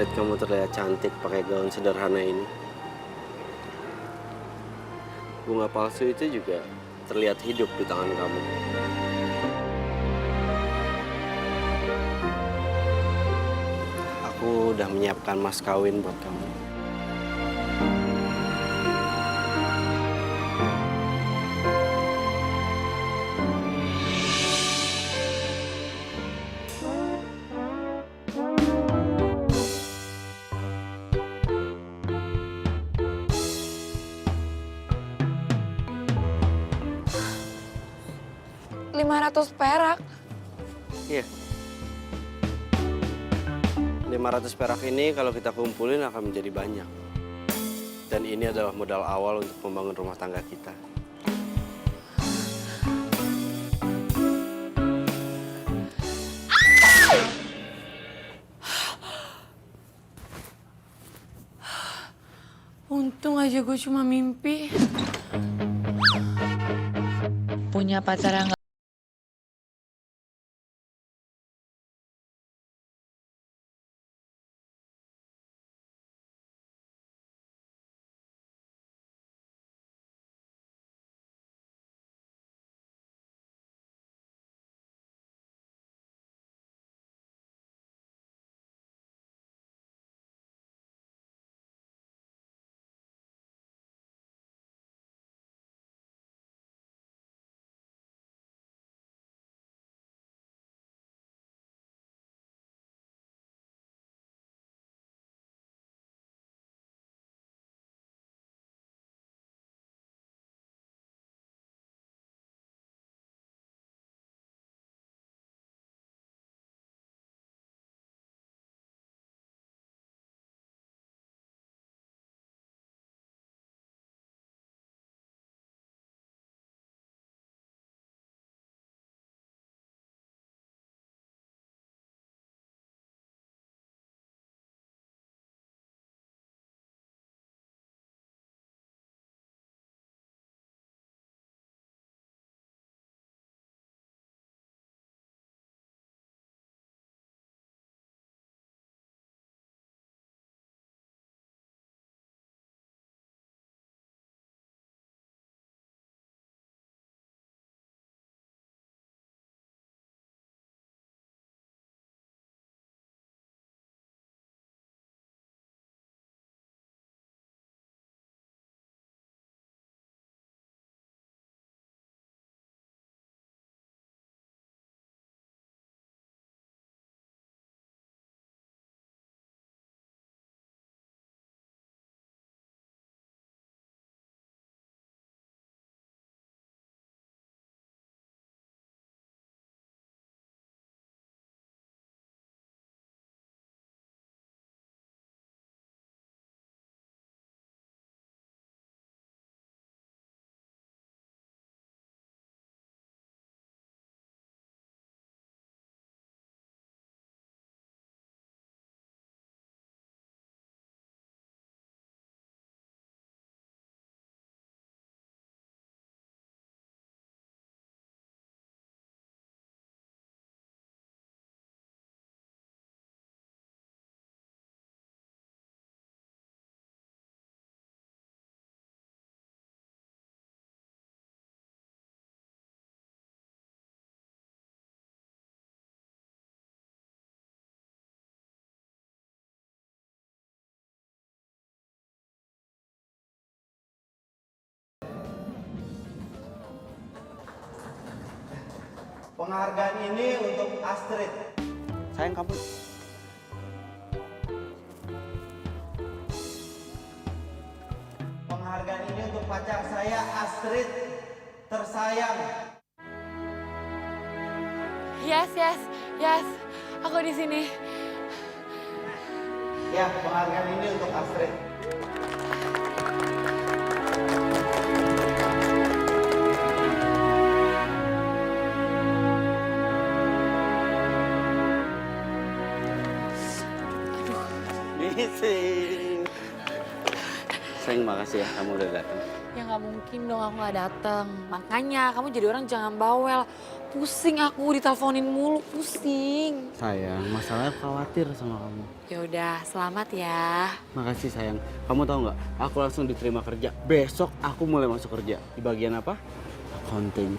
Astrid, kamu terlihat cantik pakai gaun sederhana ini. Bunga palsu itu juga terlihat hidup di tangan kamu. Aku udah menyiapkan mas kawin buat kamu. Rp500. Iya. 500 perak ini kalau kita kumpulin akan menjadi banyak. Dan ini adalah modal awal untuk membangun rumah tangga kita. Untung aja gue cuma mimpi. Punya pacar yang Penghargaan ini untuk Astrid. Sayang kamu. Penghargaan ini untuk pacar saya, Astrid. Tersayang. Yes. Aku di sini. Ya, penghargaan ini untuk Astrid. Sayang, makasih ya kamu udah datang. Ya nggak mungkin dong aku nggak datang. Makanya kamu jadi orang jangan bawel. Pusing aku diteleponin mulu, pusing. Sayang, masalahnya khawatir sama kamu. Ya udah, selamat ya. Makasih sayang. Kamu tahu nggak? Aku langsung diterima kerja. Besok aku mulai masuk kerja. Di bagian apa? Accounting.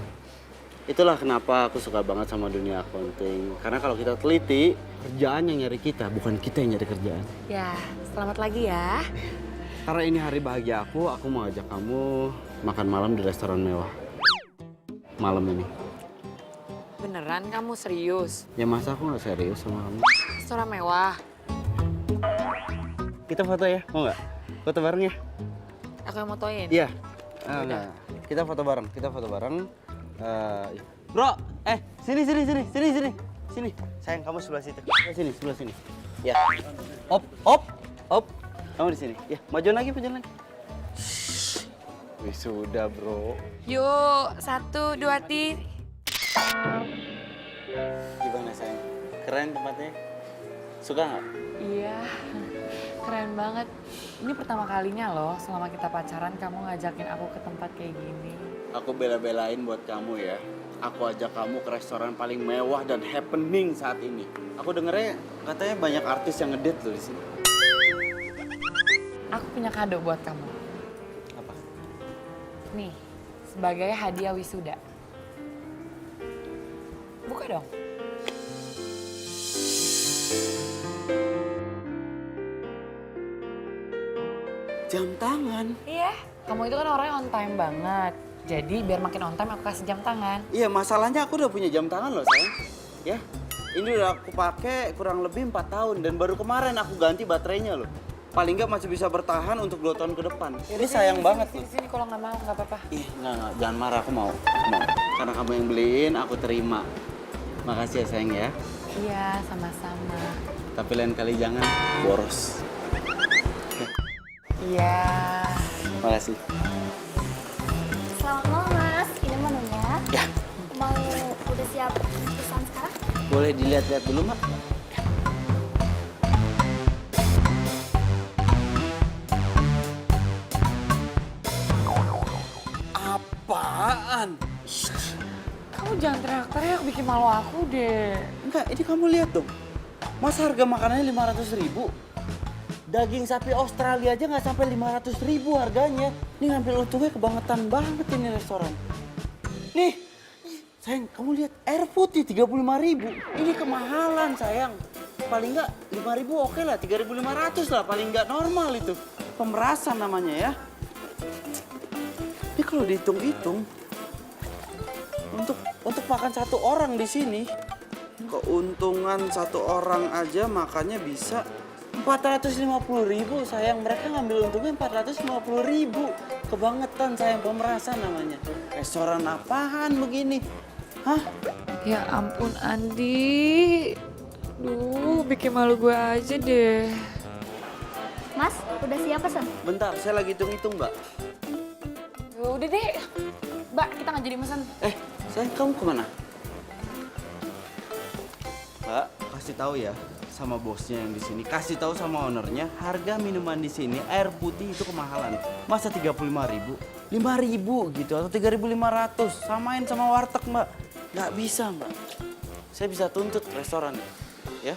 Itulah kenapa aku suka banget sama dunia accounting. Karena kalau kita teliti, kerjaan yang nyari kita, bukan kita yang nyari kerjaan. Ya, selamat lagi ya. Karena ini hari bahagia aku mau ajak kamu makan malam di restoran mewah. Malam ini. Beneran kamu serius? Ya masa aku nggak serius sama kamu? Restoran mewah. Kita foto ya, mau nggak? Foto bareng ya? Aku yang motoin. Iya. Udah. Kita foto bareng, Bro, sini. Sini. Sayang kamu sebelah situ. Sebelah sini. Ya. Op. Kamu di sini. Ya, majuan lagi. Wih, sudah, Bro. Yuk, 1, 2, 3. Gimana, sayang? Keren tempatnya? Suka nggak? Iya, keren banget. Ini pertama kalinya loh selama kita pacaran kamu ngajakin aku ke tempat kayak gini. Aku bela-belain buat kamu ya. Aku ajak kamu ke restoran paling mewah dan happening saat ini. Aku dengernya katanya banyak artis yang ngedate loh di sini. Aku punya kado buat kamu. Apa? Nih, sebagai hadiah wisuda. Buka dong. Jam tangan? Iya, kamu itu kan orangnya on time banget. Jadi biar makin on time aku kasih jam tangan. Iya, masalahnya aku udah punya jam tangan loh, sayang. Ya, ini udah aku pakai kurang lebih 4 tahun dan baru kemarin aku ganti baterainya loh. Paling nggak masih bisa bertahan untuk 2 tahun ke depan. Ini sayang banget loh. Sini, kalau nggak mau nggak apa-apa. Ih, enggak, jangan marah, aku mau. Karena kamu yang beliin, aku terima. Makasih ya, sayang ya. Iya, sama-sama. Tapi lain kali jangan boros. Iya. Makasih. Selamat malam Mas, ini menunya. Ya, Mau udah siap pesan sekarang? boleh dilihat-lihat dulu, Mak. Apaan? Kamu jangan teriak-teriak bikin malu aku deh. Enggak, ini kamu lihat dong. Masa harga makanannya 500.000? Daging sapi Australia aja nggak sampai 500.000 harganya. Ini ngambil untungnya kebangetan banget ini restoran. Nih, sayang, kamu lihat air putih 35.000. Ini kemahalan, sayang. Paling nggak 5.000 oke lah, 3.500 lah. Paling nggak normal itu. Pemerasan namanya ya. Ini kalau dihitung-hitung, untuk makan satu orang di sini, keuntungan satu orang aja makannya bisa 450.000, sayang. Mereka ngambil untungnya 450.000. Kebangetan, sayang. Pemerasan namanya. Restoran apaan begini? Hah? Ya ampun Andi. Duh, bikin malu gue aja deh. Mas, udah siap pesan? Bentar, saya lagi hitung-hitung, Mbak. Ya udah deh. Mbak, kita nggak jadi pesan. Sayang, kamu kemana? Mbak, kasih tahu ya sama bosnya yang di sini. Kasih tahu sama ownernya, harga minuman di sini air putih itu kemahalan. Masa 35.000? 5.000 gitu atau 3.500. Samain sama warteg, Mbak. Nggak bisa, Mbak. Saya bisa tuntut restoran, ya.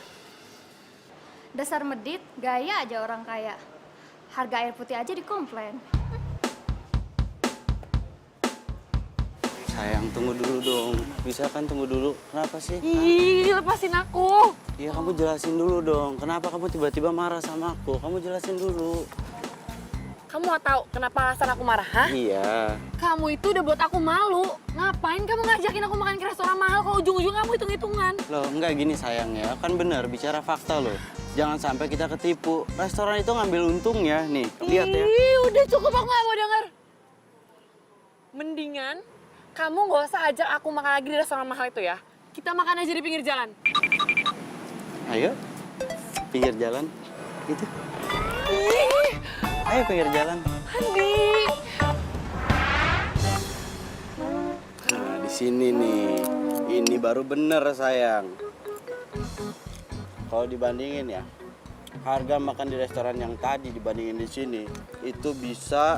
Dasar medit, gaya aja orang kaya. Harga air putih aja dikomplain. Sayang, tunggu dulu dong. Bisa kan tunggu dulu? Kenapa sih? Ih, lepasin aku. Iya, kamu jelasin dulu dong. Kenapa kamu tiba-tiba marah sama aku? Kamu jelasin dulu. Kamu mau tahu kenapa alasan aku marah, hah? Iya. Kamu itu udah buat aku malu. Ngapain kamu ngajakin aku makan ke restoran mahal kalau ujung-ujung kamu hitung-hitungan? Loh, enggak gini sayang ya. Kan benar, bicara fakta loh. Jangan sampai kita ketipu. Restoran itu ngambil untung ya. Nih, lihat ya. Ih, udah cukup, aku gak mau denger. Mendingan kamu gak usah ajak aku makan lagi di restoran mahal itu ya. Kita makan aja di pinggir jalan. Ayo, pinggir jalan. Gitu. Ih, Ayo pinggir jalan. Andi. Nah, di sini nih. Ini baru bener sayang. Kalau dibandingin ya, harga makan di restoran yang tadi dibandingin di sini itu bisa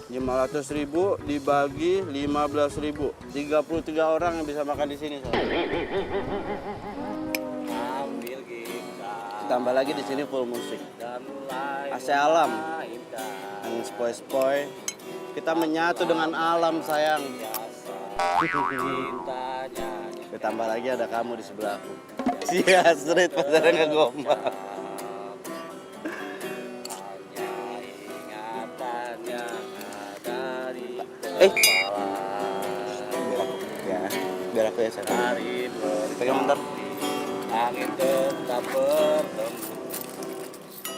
5 500.000 dibagi 15.000. 33 orang yang bisa makan di sini. Ambil kita Tambah lagi di sini full musik. dan mulai AC alam. mainkan Angin sepoi-sepoi. Kita menyatu dengan alam sayang. cintanya. Ditambah lagi ada kamu di sebelahku. Sia, street pacarnya ngegombal. Hanya ingatan yang ada di Eh. kepala. Biar aku ya sayang. Dari Pegang bentar. angin tetap bertemu.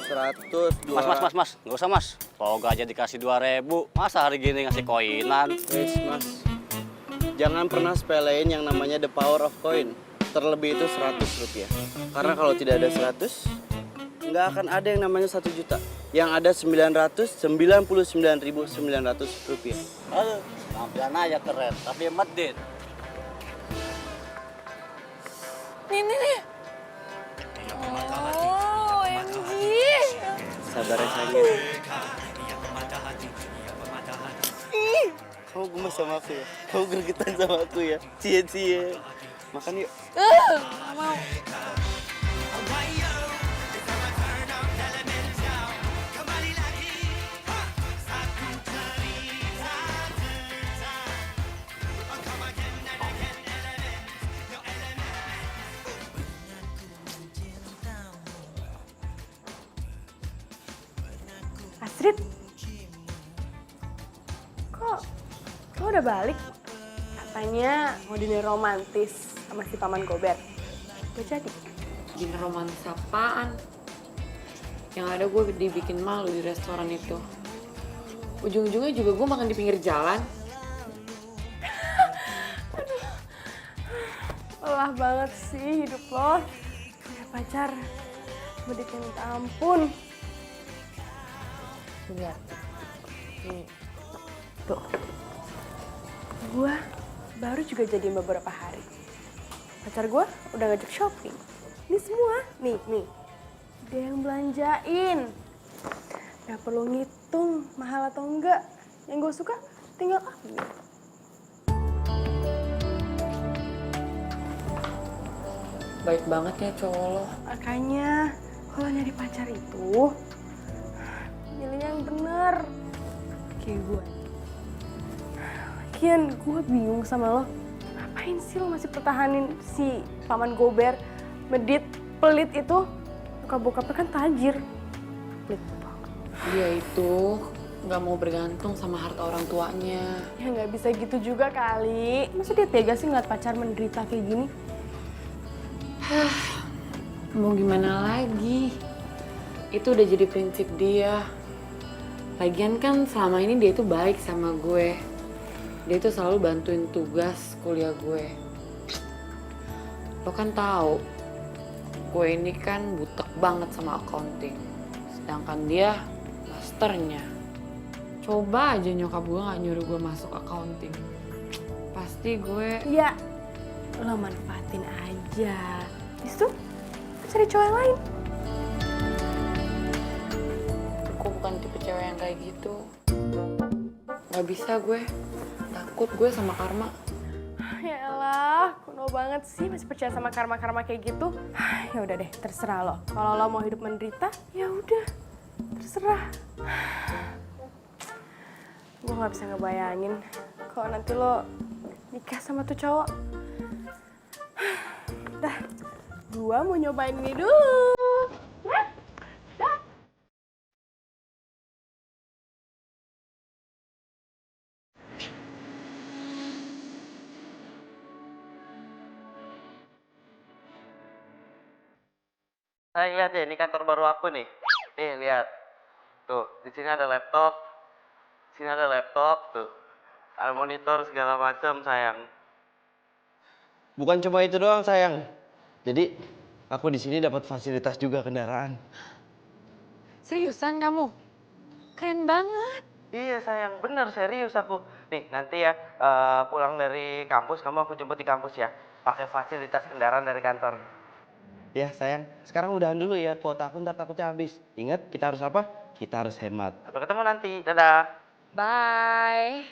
100, 200. Mas, nggak usah mas. Toga aja dikasih 2.000. Masa hari gini ngasih koinan? Wes, Mas. Jangan pernah sepelein yang namanya the power of coin. Terlebih itu 100 rupiah. Karena kalau tidak ada 100, nggak akan ada yang namanya 1 juta. Yang ada 999.900 rupiah. Aduh, tampilan aja keren, tapi medit. Nih. Oh, OMG. Sabar ya sayang. Kamu gemes sama aku ya? Kamu gregetan sama aku ya? Cie. Makan yuk. Nggak mau. Astrid, kok udah balik? Katanya mau dinner romantis sama si Paman Gober. Udah jadi? Dinner romantis apaan? Yang ada gue dibikin malu di restoran itu. Ujung-ujungnya juga gue makan di pinggir jalan. Lelah banget sih hidup lo. Punya pacar, meditnya minta ampun. Lihat, nih, tuh. Gue baru juga jadi beberapa hari. Pacar gue udah ngajak shopping. Ini semua, nih. Dia yang belanjain. Gak perlu ngitung mahal atau enggak. Yang gue suka tinggal ambil. Baik banget ya cowok lo. Makanya kalau nyari pacar itu milih yang bener. Kayak gue. Lagian gue bingung sama lo. Ngapain sih lo masih pertahanin si Paman Gober, medit, pelit itu? Bokap-bokapnya kan tajir. Pelit banget. Dia itu nggak mau bergantung sama harta orang tuanya. Ya nggak bisa gitu juga kali. Masa dia tega sih ngeliat pacar menderita kayak gini? Mau gimana lagi? Itu udah jadi prinsip dia. Lagian kan selama ini dia itu baik sama gue. Dia itu selalu bantuin tugas kuliah gue. Lo kan tahu, gue ini kan butek banget sama accounting. Sedangkan dia masternya. Coba aja nyokap gue gak nyuruh gue masuk accounting. Pasti gue... Ya, lo manfaatin aja. Habis itu, cari cowok yang lain. Gue bukan tipe cewek yang kayak gitu. Gak bisa gue. Takut gue sama karma. Ya elah, kuno banget sih masih percaya sama karma-karma kayak gitu. Ya udah deh, terserah lo. Kalau lo mau hidup menderita, ya udah, terserah. Gue nggak bisa ngebayangin kalau nanti lo nikah sama tuh cowok. Dah, gue mau nyobain ini dulu. Sayang lihat ya, ini kantor baru aku nih. Nih lihat, tuh di sini ada laptop, tuh ada monitor segala macam sayang. Bukan cuma itu doang sayang. Jadi aku di sini dapat fasilitas juga kendaraan. Seriusan kamu? Keren banget. Iya sayang, bener serius aku. Nih nanti ya pulang dari kampus kamu aku jemput di kampus ya. Pakai fasilitas kendaraan dari kantor. Ya sayang, sekarang udahan dulu ya, kuota aku ntar takutnya habis. Ingat kita harus apa? Kita harus hemat. Sampai ketemu nanti, dadah. Bye.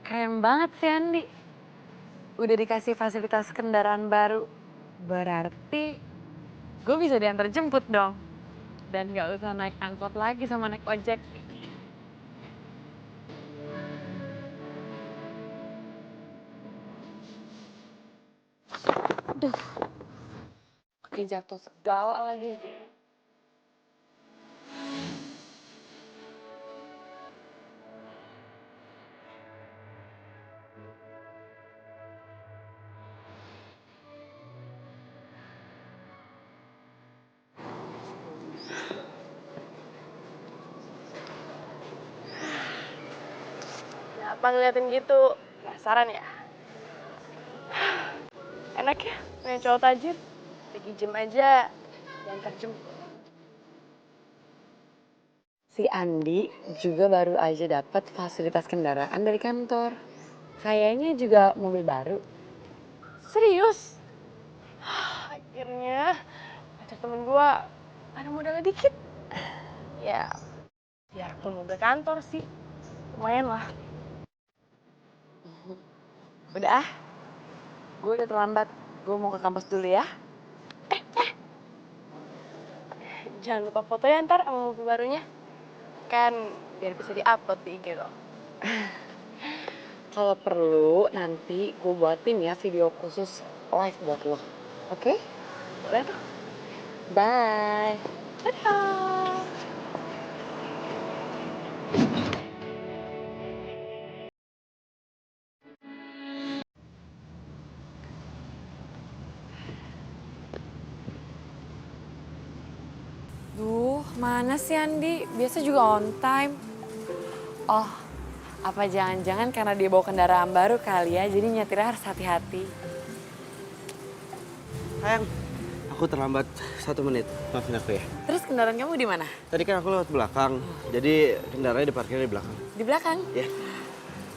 Keren banget sih Andi. Udah dikasih fasilitas kendaraan baru. Berarti gue bisa diantar jemput dong. Dan gak usah naik angkot lagi sama naik ojek. Aduh, pakai jatuh segala lagi. Apa ngeliatin gitu? Penasaran ya? Enak ya, punya cowok tajir. Pergi gym aja, diantar jemput. Si Andi juga baru aja dapat fasilitas kendaraan dari kantor. Kayaknya juga mobil baru. Serius? Akhirnya pacar temen gua ada modalnya dikit. Ya, biarpun mobil kantor sih, lumayan lah. Udah ah, gue udah terlambat. Gue mau ke kampus dulu ya. Jangan lupa foto ya ntar sama mobil barunya. Kan biar bisa di-upload di IG kok. Kalau perlu nanti gue buatin ya video khusus live buat lo. Oke? Boleh tuh. Bye. Dadah. Duh, mana sih Andi? Biasa juga on time. Oh, apa jangan-jangan karena dia bawa kendaraan baru kali ya, jadi nyetirnya harus hati-hati. Sayang, aku terlambat 1 menit. Maafin aku ya. Terus kendaraan kamu di mana? Tadi kan aku lewat belakang, jadi kendaraannya diparkir di belakang. Di belakang. Ya,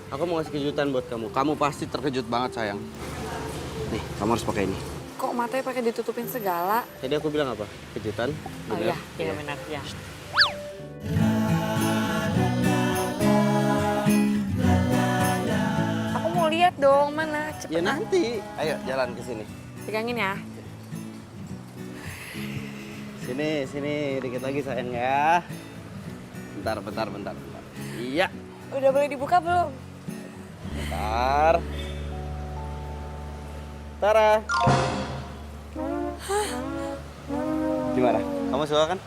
aku mau ngasih kejutan buat kamu. Kamu pasti terkejut banget sayang. Nih, kamu harus pakai ini. Kok matanya pakai ditutupin segala? Tadi aku bilang apa? Kejutan? Oh Bener? iya, benar ya. Aku mau lihat dong, mana? Cepet Ya nanti. Ayo jalan ke sini. pegangin ya. Sini, dikit lagi sayang ya. Bentar. Iya, Udah boleh dibuka belum? bentar. Tara. Gimana? Kamu suka kan?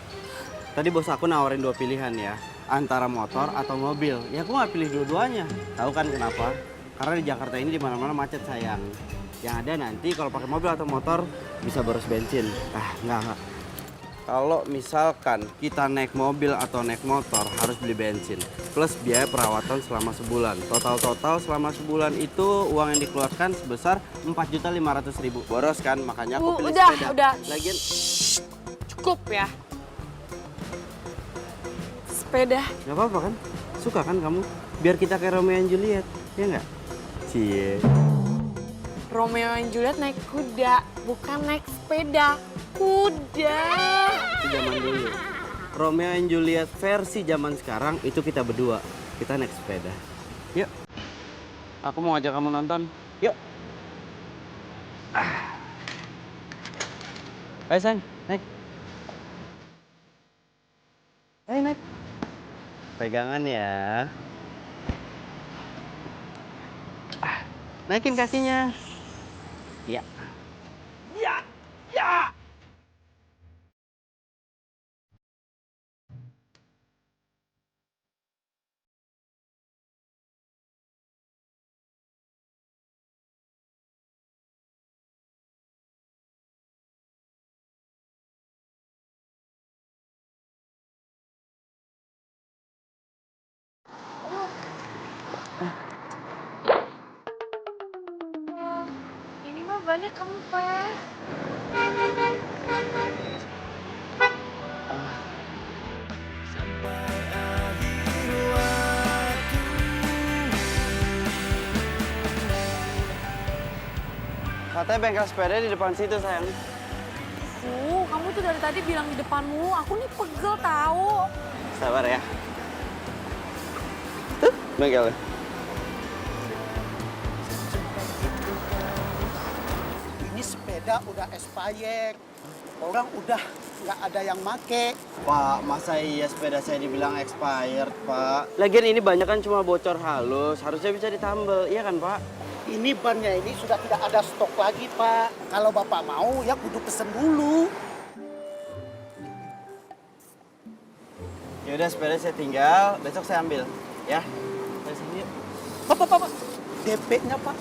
Tadi bos aku nawarin 2 pilihan ya. Antara motor atau mobil. Ya aku nggak pilih dua-duanya. Tahu kan kenapa? Karena di Jakarta ini di mana-mana macet sayang. Yang ada nanti kalau pakai mobil atau motor bisa boros bensin. Enggak. Kalau misalkan kita naik mobil atau naik motor harus beli bensin. Plus biaya perawatan selama sebulan. Total selama sebulan itu uang yang dikeluarkan sebesar 4.500.000. Boros kan? Makanya aku pilih sepeda. Udah. Lagian Cukup ya. Sepeda. nggak apa-apa kan? Suka kan kamu? Biar kita kayak Romeo and Juliet, ya nggak? Cie. Romeo and Juliet naik kuda, bukan naik sepeda. Kuda. Itu zaman dulu. Romeo and Juliet versi zaman sekarang itu kita berdua. Kita naik sepeda. Yuk. Aku mau ajak kamu nonton. Yuk. Ayo sayang, naik. Ayo naik. Pegangan ya. Naikin kakinya. Ya. Ya. Ini mah banyak kempes. Katanya bengkel sepeda di depan situ sayang. aku. Kamu tuh dari tadi bilang di depanmu. Aku nih pegel tahu. Sabar ya. Tuh, bengkelnya. Ini sepeda udah expired. Orang udah nggak ada yang make. Pak, masa iya sepeda saya dibilang expired, Pak? Lagian ini banyak kan cuma bocor halus, harusnya bisa ditambal, iya kan, Pak? Ini bannya ini sudah tidak ada stok lagi, Pak. Kalau Bapak mau, ya kudu pesen dulu. Yaudah, sepeda saya tinggal, besok saya ambil, ya? Saya sini. Pak. DP-nya, Pak.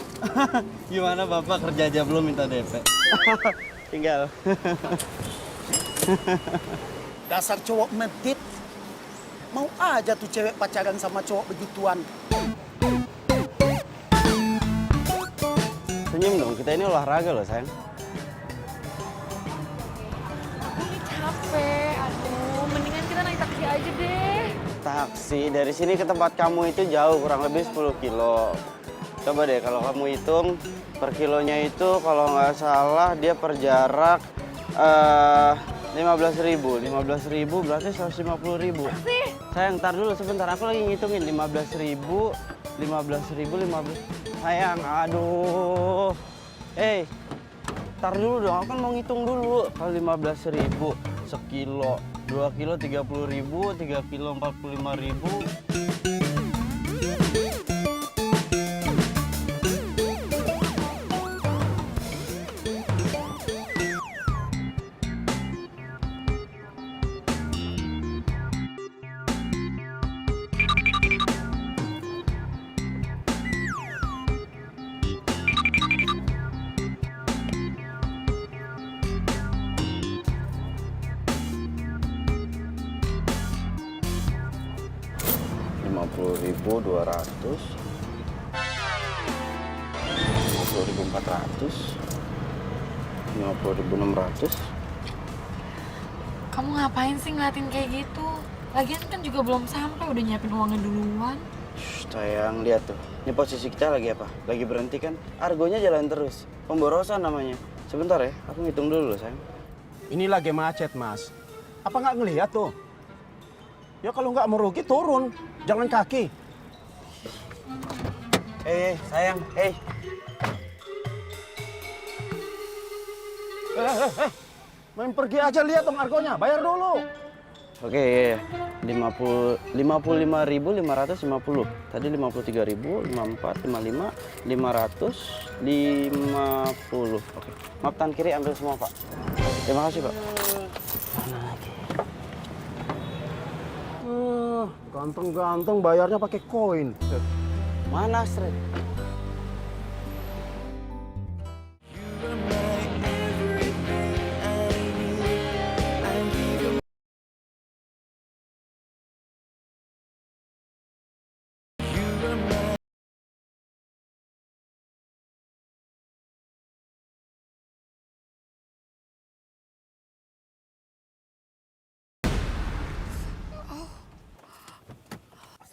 Gimana Bapak kerja aja belum minta DP? Tinggal. Dasar cowok medit. Mau aja tuh cewek pacaran sama cowok begituan. Senyum dong, kita ini olahraga loh, sayang. Aku nih capek. Aduh, mendingan kita naik taksi aja deh. Taksi, dari sini ke tempat kamu itu jauh, kurang lebih 10 kilo. Coba deh, kalau kamu hitung per kilonya itu kalau nggak salah dia per jarak 15.000. 15.000 berarti 150.000. Sayang, ntar dulu sebentar. Aku lagi ngitungin 15.000, 15.000. Sayang, aduh. Ntar dulu dong. Aku kan mau ngitung dulu. Kalau 15.000 sekilo, 2 kilo 30.000, 3 kilo 45.000. $50.200, 50.400, 50.600. Kamu ngapain sih ngeliatin kayak gitu? Lagian kan juga belum sampai, udah nyiapin uangnya duluan. Shh, sayang, lihat tuh. Ini posisi kita lagi apa? Lagi berhenti kan? Argonya jalan terus. Pemborosan namanya. Sebentar ya, aku ngitung dulu loh, sayang. Ini lagi macet, Mas. Apa nggak ngelihat tuh? Ya kalau nggak mau rugi turun, jangan kaki. Sayang, Main pergi aja, lihat dong argonya, bayar dulu. Oke, iya. 55.550. Tadi 53.000, 54, 55, 500, 50. Oke. Maaf, tangan kiri ambil semua, Pak. Terima kasih, Pak. Ganteng-ganteng bayarnya pakai koin. Mana, Astrid?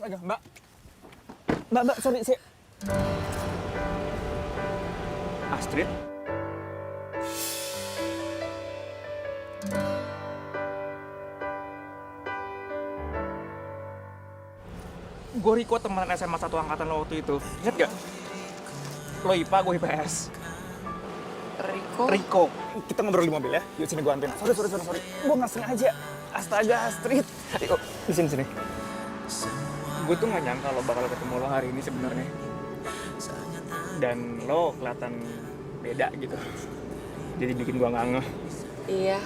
Astaga, Mbak, sorry, Astrid? Gue Riko, teman SMA 1 angkatan lo waktu itu. Ingat gak? Lo IPA, gue IPS. Riko. Kita ngobrol di mobil ya. Yuk sini gue anterin. Sorry. Gue nggak sengaja. Astaga, Astrid. Ayo, di sini. Gue tuh nggak nyangka lo bakal ketemu lo hari ini sebenarnya. Dan lo kelihatan beda gitu. Jadi bikin gue nggak ngeh. Iya,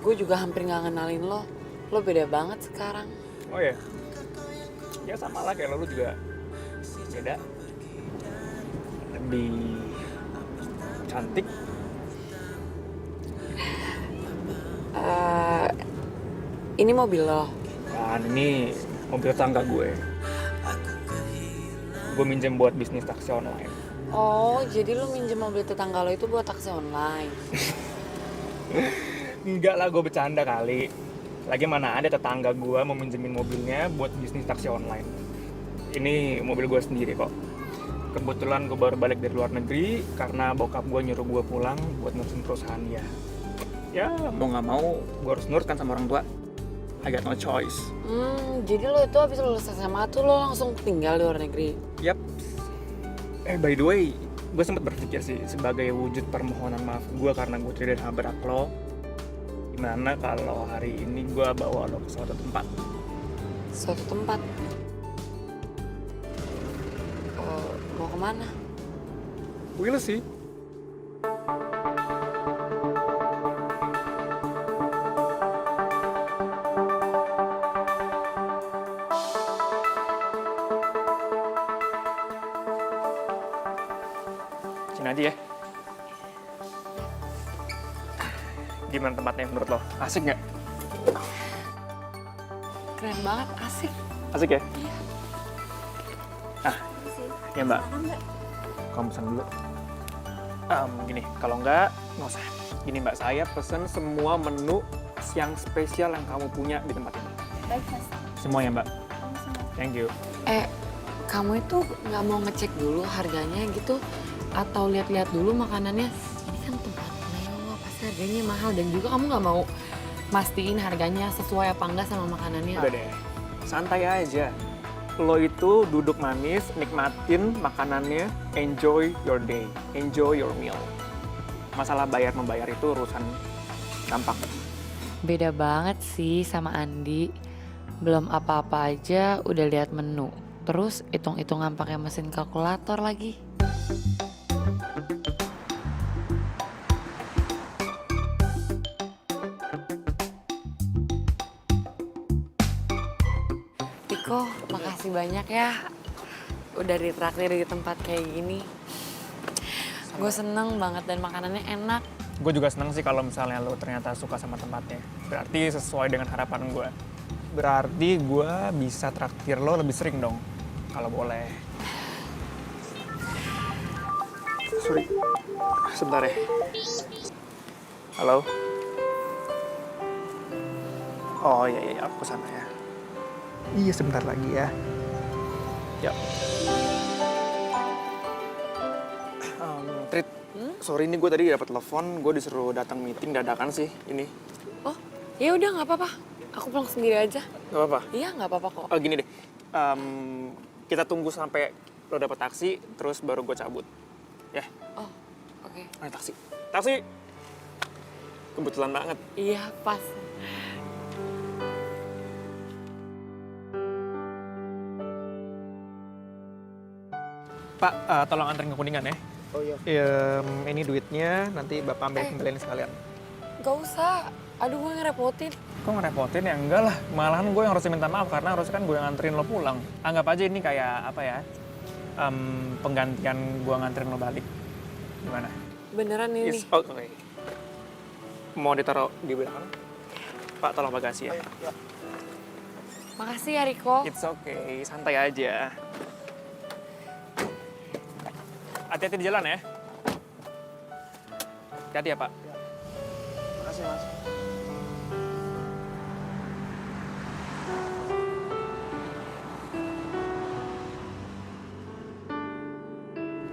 gue juga hampir nggak ngenalin lo. Lo beda banget sekarang. Oh ya? Ya sama lah kayak lo juga beda. Lebih cantik. Ini mobil lo. Kan ini mobil tangga gue. Gue minjem buat bisnis taksi online. Oh, jadi lo minjem mobil tetangga lo itu buat taksi online? Enggak lah, gue bercanda kali. Lagi mana ada tetangga gue mau minjemin mobilnya buat bisnis taksi online. Ini mobil gue sendiri kok. Kebetulan gue baru balik dari luar negeri karena bokap gue nyuruh gue pulang buat ngurusin perusahaan dia. ya mau nggak mau gue harus nurut kan sama orang tua. I got no choice. Jadi lo itu habis lulus SMA tuh lo langsung tinggal di luar negeri? Yap. By the way, gue sempat berpikir sih sebagai wujud permohonan maaf gue karena gue tidak nabrak lo. Gimana kalau hari ini gue bawa lo ke suatu tempat? Suatu tempat? Mau kemana? Will sih. Sini aja ya. Gimana tempatnya menurut lo? Asik nggak? Keren banget, asik. Asik ya? Iya. Ya mbak, kamu pesan dulu. Gini, kalau nggak usah. Gini mbak, saya pesen semua menu yang spesial yang kamu punya di tempat ini. Baik, Mas. Semuanya mbak. Thank you. Kamu itu nggak mau ngecek dulu harganya gitu? Atau lihat-lihat dulu makanannya? Ini kan tempat mewah, pasti harganya mahal. Dan juga kamu nggak mau mastiin harganya sesuai apa enggak sama makanannya? Udah deh, santai aja. Lo itu duduk manis, nikmatin makanannya, enjoy your day, enjoy your meal. Masalah bayar-membayar itu urusan gampang. Beda banget sih sama Andi. Belum apa-apa aja udah lihat menu. Terus hitung-hitungan pakai mesin kalkulator lagi. Tiko, makasih banyak ya. Udah ditraktir di tempat kayak gini. Gue seneng banget dan makanannya enak. Gue juga seneng sih kalau misalnya lo ternyata suka sama tempatnya. Berarti sesuai dengan harapan gue. Berarti gue bisa traktir lo lebih sering dong, kalau boleh. Sorry, sebentar ya. Halo? Oh iya, aku kesana ya. Iya, sebentar lagi ya. Ya. Trit, sorry ini gue tadi dapat telepon, gue disuruh datang meeting dadakan sih ini. Oh, ya udah nggak apa-apa. Aku pulang sendiri aja. Gak apa-apa? Iya, nggak apa-apa kok. Oh gini deh, kita tunggu sampai lo dapet taksi, terus baru gue cabut. Ya? Oh, oke. Ayo taksi. Taksi! Kebetulan banget. Iya, pas. Pak, tolong anterin ke Kuningan ya. Oh iya. Ini duitnya, nanti Bapak ambil kembaliin sekalian. Gak usah. Aduh, gue ngerepotin. Kok ngerepotin? Ya enggak lah. Malahan gue yang harus minta maaf karena harusnya kan gue yang nganterin lo pulang. Anggap aja ini kayak apa ya, penggantian gue nganterin lo balik. Gimana? Beneran ini. Oke. Mau ditaruh di belakang? Pak, tolong bagasi ya. Makasih ya, Riko. It's okay, santai aja. Hati-hati di jalan ya. Hati-hati ya, Pak. Makasih, Mas.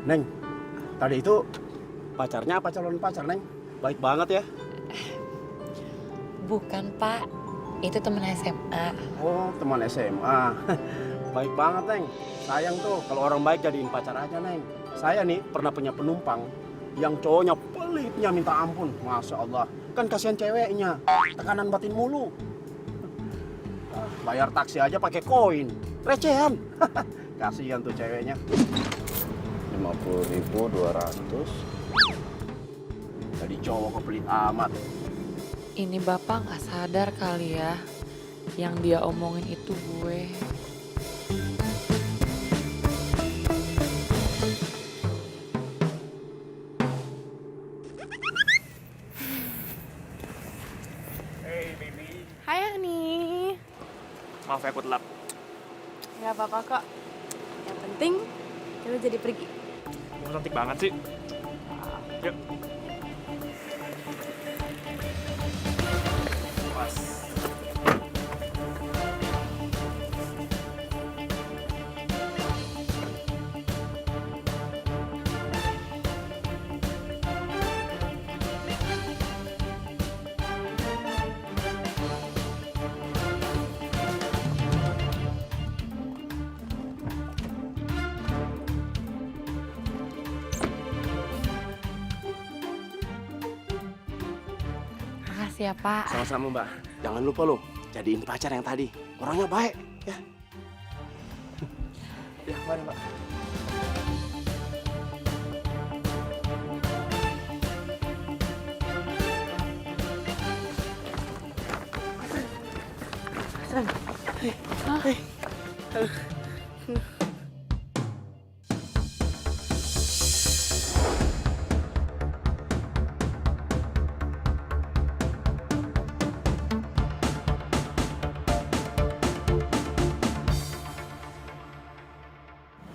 Neng, tadi itu pacarnya apa calon pacar, Neng? Baik banget ya. Bukan, Pak. Itu temen SMA. Oh, teman SMA. Baik banget, Neng. Sayang tuh kalau orang baik jadiin pacar aja, Neng. Saya nih pernah punya penumpang yang cowoknya pelitnya minta ampun. Masya Allah. Kan kasihan ceweknya. Tekanan batin mulu. Bayar taksi aja pakai koin. Recehan. Kasihan tuh ceweknya. 50.200. Jadi cowok kepelit amat. Ini Bapak nggak sadar kali ya. Yang dia omongin itu gue. Hey, baby. Hai Ani. Maaf ya, aku telat. Gak apa-apa kok. Yang penting kita jadi pergi. Kamu cantik banget sih. Yuk. Pas. Makasih ya, Pak. Sama-sama Mbak. Jangan lupa loh, jadiin pacar yang tadi. Orangnya baik, ya. Ya, mari Mbak.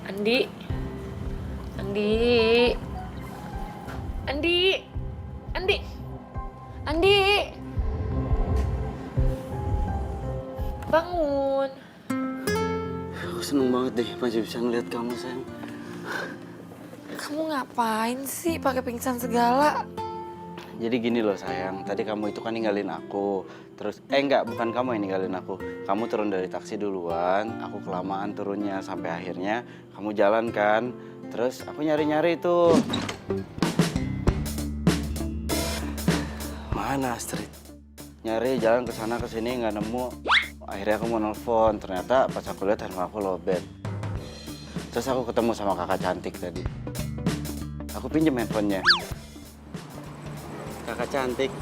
Andi. Andi. Andi. Andi. Andi. Bangun. Aku seneng banget deh masih bisa ngeliat kamu, sayang. Kamu ngapain sih pakai pingsan segala? Jadi gini loh sayang, tadi kamu itu kan ninggalin aku. Terus, enggak, bukan kamu yang ninggalin aku. Kamu turun dari taksi duluan, aku kelamaan turunnya. Sampai akhirnya kamu jalan kan. Terus aku nyari-nyari itu. Mana Astrid? Nyari jalan ke sana ke sini nggak nemu. Akhirnya aku mau nelfon, ternyata pas aku lihat handphone aku lowbat. Terus aku ketemu sama kakak cantik tadi. Aku pinjam handphonenya. Kakak cantik,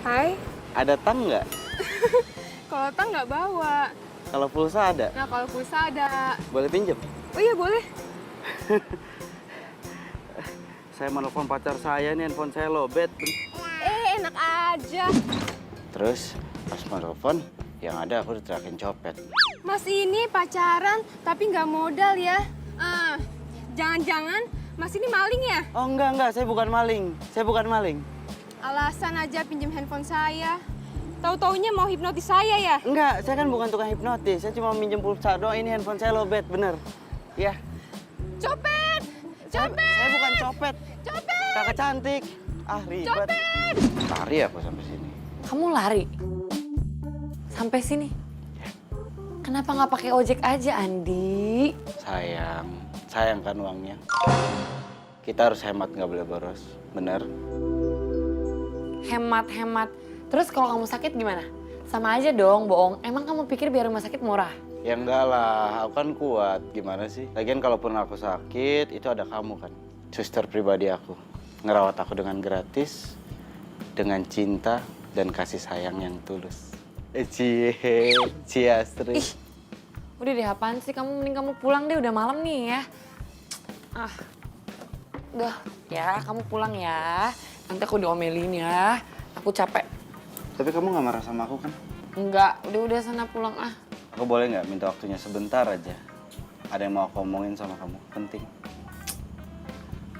Hai. ada tang nggak? Kalau tang nggak bawa. Kalau pulsa ada? Nah kalau pulsa ada. Boleh pinjam? Oh iya boleh. Saya menelpon pacar saya nih, handphone saya lowbat. Enak aja. Terus pas menelpon, yang ada aku diterakin copet. Mas ini pacaran tapi nggak modal ya. Jangan-jangan Mas ini maling ya? Oh enggak, saya bukan maling. Saya bukan maling. Alasan aja pinjam handphone saya. Tahu-taunya mau hipnotis saya ya? Enggak, saya kan bukan tukang hipnotis. Saya cuma minjem pulsa doang, ini handphone saya lowbat, bener. Ya. Copet! Copet! Saya bukan copet. Copet! Kakak cantik. Ah, ribet. Copet! Lari aku sampai sini. Kamu lari? Sampai sini? Kenapa nggak pakai ojek aja, Andi? Sayang kan uangnya. Kita harus hemat, nggak boleh boros. Bener? Hemat-hemat. Terus kalau kamu sakit gimana? Sama aja dong, bohong. Emang kamu pikir biar rumah sakit murah? Ya enggak lah, aku kan kuat. Gimana sih? Lagian kalaupun aku sakit, itu ada kamu kan. Suster pribadi aku. Ngerawat aku dengan gratis, dengan cinta, dan kasih sayang yang tulus. Cie Astrid. Ih, udah deh apaan sih? Mending kamu pulang deh, udah malam nih ya. Udah, ya kamu pulang ya. Nanti aku diomelin ya. Aku capek. Tapi kamu nggak marah sama aku kan? Enggak, udah sana pulang ah. Aku boleh nggak minta waktunya sebentar aja? Ada yang mau aku omongin sama kamu, penting.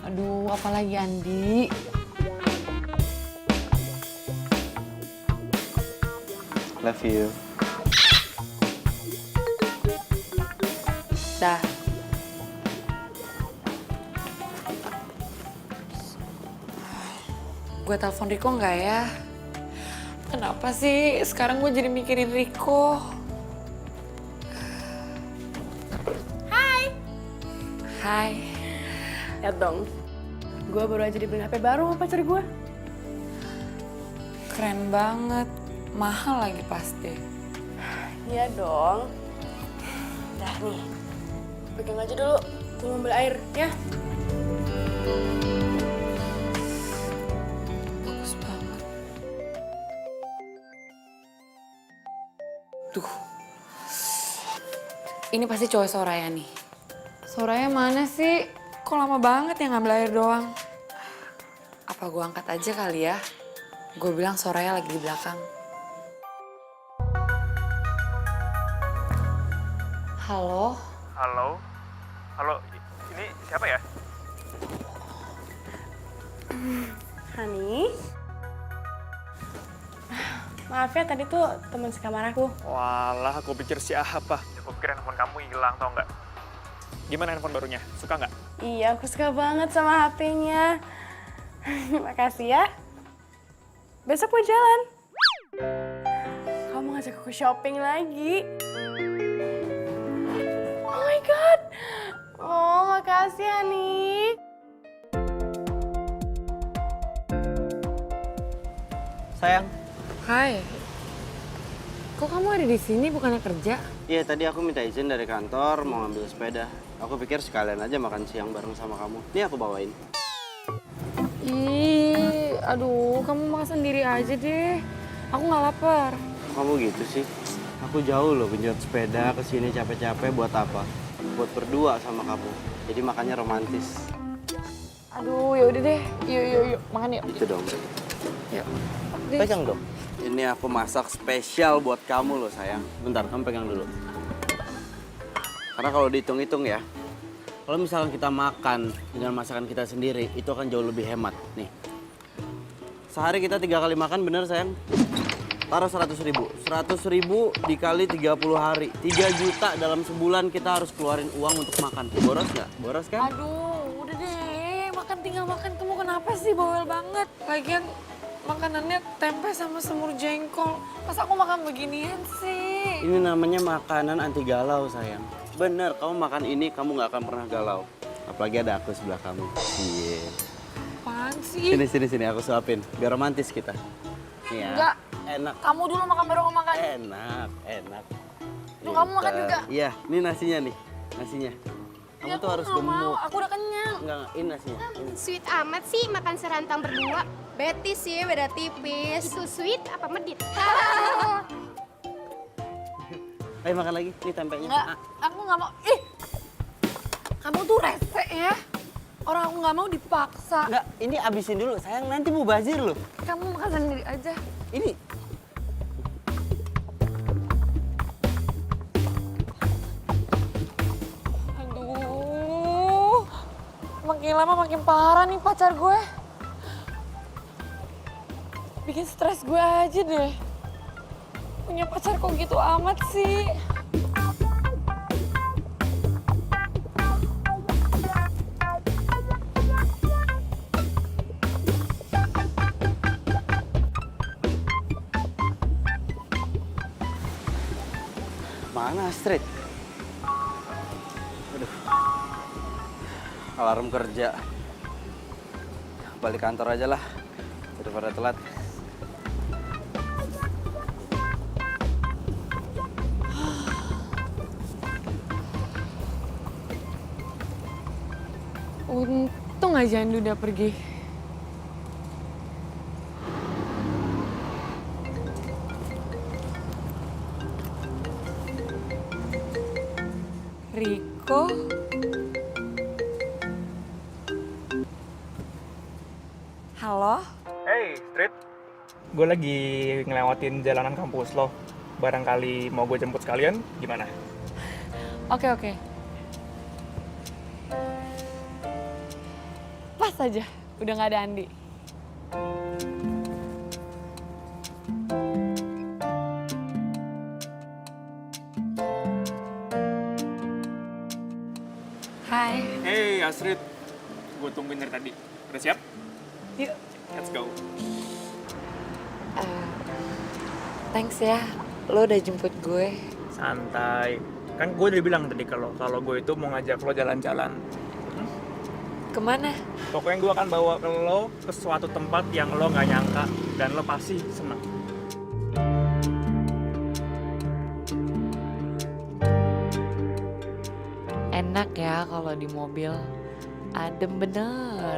Aduh, apalagi Andi. Love you. Dah. Gue telepon Riko nggak ya? Kenapa sih sekarang gue jadi mikirin Riko? Hai. Lihat dong. Gue baru aja dibeli HP baru sama pacar gue. Keren banget. Mahal lagi pasti. Iya dong. Dah nih. Pegang aja dulu. Gue mau ambil air ya. Bagus banget. Tuh. Ini pasti cowok Soraya nih. Soraya mana sih? Kok lama banget ya ngambil air doang? Apa gue angkat aja kali ya? Gue bilang Soraya lagi di belakang. Halo? Halo? Halo, ini siapa ya? Hani. Maaf ya tadi tuh teman sekamar aku. Walah, aku pikir siapa. Aku pikir handphone kamu hilang, tau nggak? Gimana handphone barunya? Suka nggak? Iya, aku suka banget sama HP-nya. Makasih ya. Besok mau jalan. Kamu ngajak aku shopping lagi. Oh my God. Oh, makasih, Hani. Sayang, Hai. Kok kamu ada di sini bukannya kerja? Iya, tadi aku minta izin dari kantor mau ngambil sepeda. Aku pikir sekalian aja makan siang bareng sama kamu. Nih aku bawain. Ih, aduh, kamu makan sendiri aja deh. Aku nggak lapar. Kamu gitu sih? Aku jauh loh genjot sepeda ke sini capek-capek buat apa? Buat berdua sama kamu. Jadi makannya romantis. Aduh, ya udah deh. Yuk, makan yuk. Itu dong. Yuk. Pegang dong. Ini aku masak spesial buat kamu loh sayang. Bentar, kamu pegang dulu. Karena kalau dihitung-hitung ya, kalau misalkan kita makan dengan masakan kita sendiri, itu akan jauh lebih hemat. Nih, sehari kita 3 kali makan, bener sayang? Taruh 100.000. 100.000 dikali 30 hari. 3 juta dalam sebulan kita harus keluarin uang untuk makan. Boros nggak? Boros kan? Aduh, udah deh. Makan tinggal makan. Kamu kenapa sih bawel banget? Lagian makanannya tempe sama semur jengkol. Masa aku makan beginian sih? Ini namanya makanan anti galau sayang. Bener, kamu makan ini kamu nggak akan pernah galau. Apalagi ada aku sebelah kamu. Iya. Apaan sih? Sini, aku suapin. Biar romantis kita. Nih ya. Enggak. Enak. Kamu dulu makan baru aku makan. Enak. Tuh, kamu makan juga. Iya, ini nasinya nih. Nasinya. Kamu Ya, tuh harus nggak mau. gemuk. Aku udah kenyang. Enggak, ini nasinya. Ini. Sweet amat sih makan serantang berdua. Betis sih, beda tipis. Itu sweet apa medit? Ayo makan lagi. Ini tempenya. Enggak, aku nggak mau. Ih, kamu tuh rese ya. Orang aku nggak mau dipaksa. Enggak, ini abisin dulu. Sayang, nanti mau bazir loh. Kamu makan sendiri aja. Ini. Aduh, makin lama makin parah nih pacar gue. Bikin stres gue aja deh. Punya pacar kok gitu amat sih. Mana Astrid? Aduh. Alarm kerja. Balik kantor aja lah. Daripada telat. Untung aja Andu udah pergi. Riko. Halo? Hey, Street. Gue lagi ngelewatin jalanan kampus lo. Barangkali mau gue jemput sekalian, gimana? Oke. Pas aja, udah gak ada Andi. Hai. Hey, Astrid. Gue tungguin dari tadi. Udah siap? Yuk. Let's go. Thanks ya, lo udah jemput gue. Santai. Kan gue udah bilang tadi kalau gue itu mau ngajak lo jalan-jalan. Kemana? Pokoknya gue akan bawa ke lo ke suatu tempat yang lo nggak nyangka dan lo pasti seneng. Enak ya kalau di mobil, adem bener.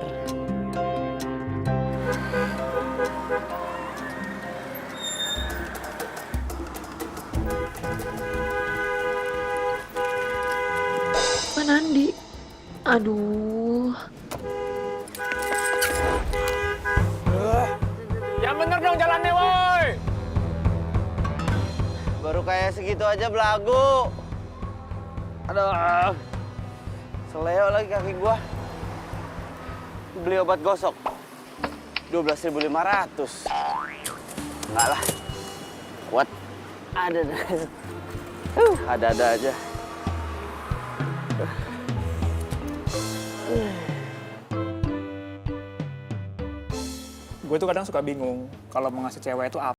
Mana Andi? Aduh. Yang bener dong jalannya, woi! Baru kayak segitu aja belagu. Aduh. Seleo lagi kaki gua. Beli obat gosok. 12.500. Enggak lah. Kuat. Ada aja. Gue tuh kadang suka bingung kalau mau ngasih cewek itu apa.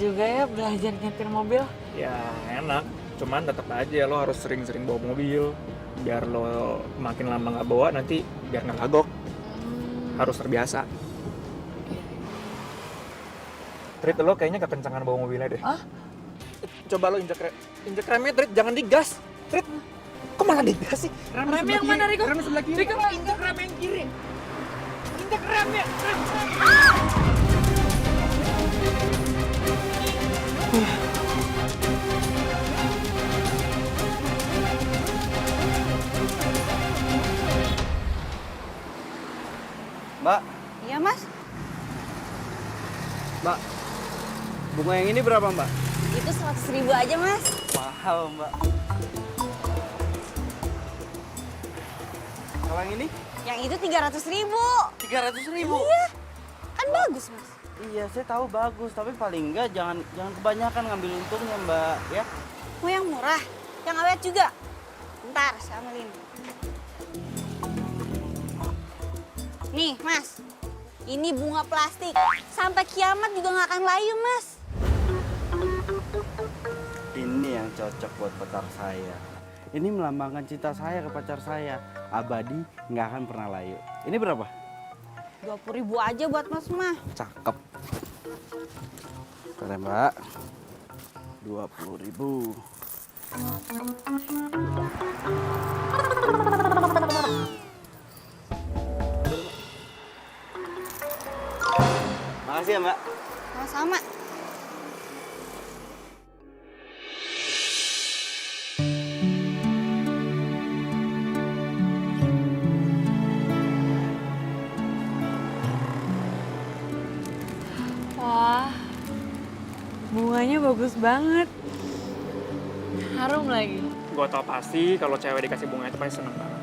juga ya belajar nyetir mobil. Ya enak, cuman tetap aja lo harus sering-sering bawa mobil. Biar lo makin lama nggak bawa, nanti biar nggak kagok. Harus terbiasa. Trit, lo kayaknya kekencangan bawa mobilnya deh. Hah? Coba lo injek remnya, Trit, jangan digas. Trit, kok malah digas sih? Rem yang mana, Riko? Rem sebelah kiri. Riko, injek rem yang kiri. Injek remnya. Mbak, Iya, Mas. Mbak, bunga yang ini berapa, Mbak? Itu 100.000 aja, Mas. Mahal, Mbak. Kalau yang ini? Yang itu 300.000. 300.000. Iya. Kan bagus, Mas. Iya, saya tahu bagus, tapi paling enggak jangan kebanyakan ngambil untungnya, Mbak, ya. Mau yang murah, yang awet juga. Ntar, saya ambilin. Nih, Mas. Ini bunga plastik. Sampai kiamat juga nggak akan layu, Mas. Ini yang cocok buat pacar saya. Ini melambangkan cinta saya ke pacar saya. Abadi, nggak akan pernah layu. Ini berapa? 20.000 aja buat Mas mah. Cakep. Keren, Mbak. 20.000. Makasih ya, Mbak. Sama-sama. Wah, bunganya bagus banget. Harum lagi. Gue tau pasti kalau cewek dikasih bunga itu pasti seneng banget.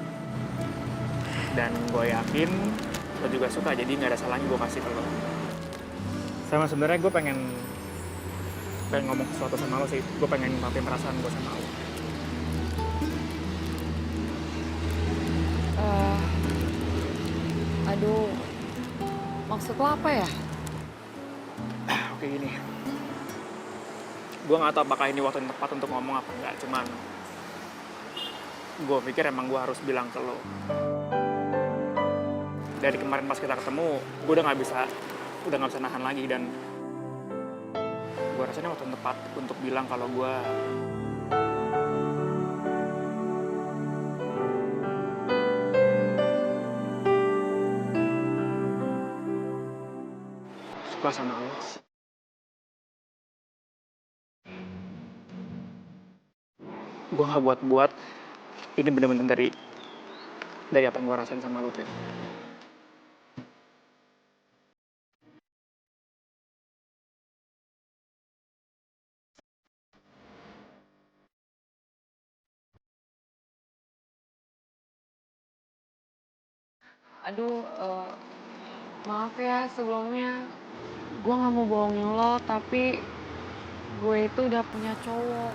Dan gue yakin lo juga suka, jadi nggak ada salahnya gue kasih ke lo. Sama sebenarnya gue pengen ngomong sesuatu sama lo sih. Gue pengen ngungkapin perasaan gue sama lo. Aduh, maksud lo apa ya? Oke gini, gue nggak tahu apakah ini waktu yang tepat untuk ngomong apa enggak. Cuman gue pikir emang gue harus bilang ke lo. Dari kemarin pas kita ketemu, gue udah nggak bisa nahan lagi, dan gue rasanya waktu yang tepat untuk bilang kalau gue suka sama lo. Gue nggak buat-buat, ini bener-bener dari apa yang gue rasain sama lo, Trin. Aduh, maaf ya sebelumnya. Gue gak mau bohongin lo, tapi gue itu udah punya cowok.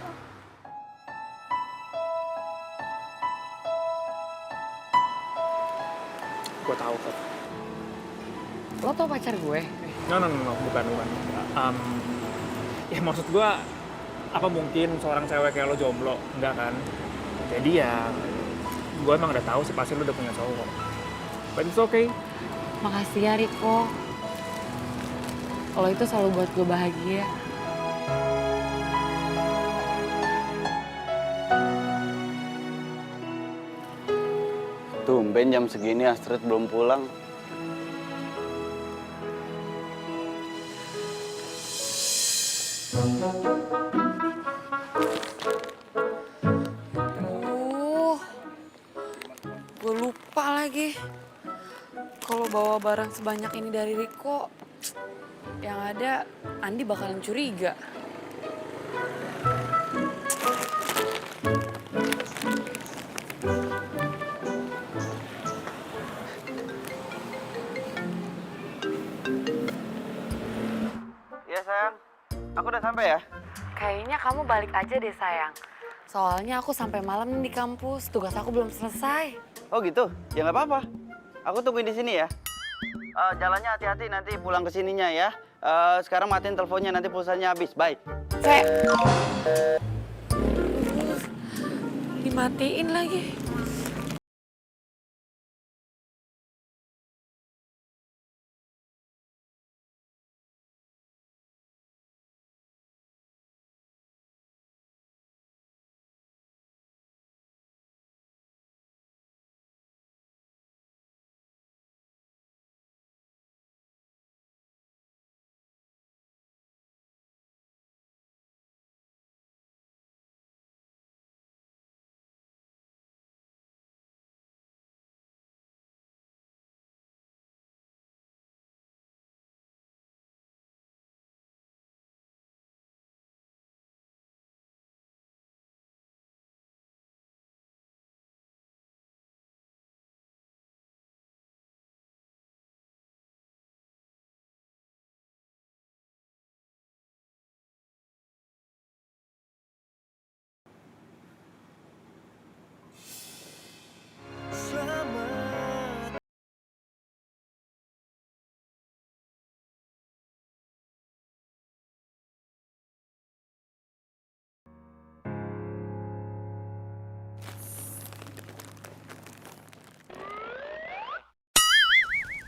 Gue tahu kok. Lo tau pacar gue? No, bukan. Ya maksud gue, apa mungkin seorang cewek kayak lo jomblo? Enggak kan? Jadi ya, gue emang udah tahu sih pasti lo udah punya cowok. But it's okay. Makasih ya Riko. Lo itu selalu buat gue bahagia. Tumben jam segini Astrid belum pulang. Gue lupa lagi. Kalau bawa barang sebanyak ini dari Riko, yang ada Andi bakalan curiga. Iya sayang, aku udah sampai ya. Kayaknya kamu balik aja deh sayang. Soalnya aku sampai malam nih di kampus, tugas aku belum selesai. Oh gitu? Ya nggak apa-apa. Aku tungguin di sini ya. Jalannya hati-hati nanti pulang ke sininya ya. Sekarang matiin teleponnya, nanti pulsanya habis. Bye. Dimatiin lagi.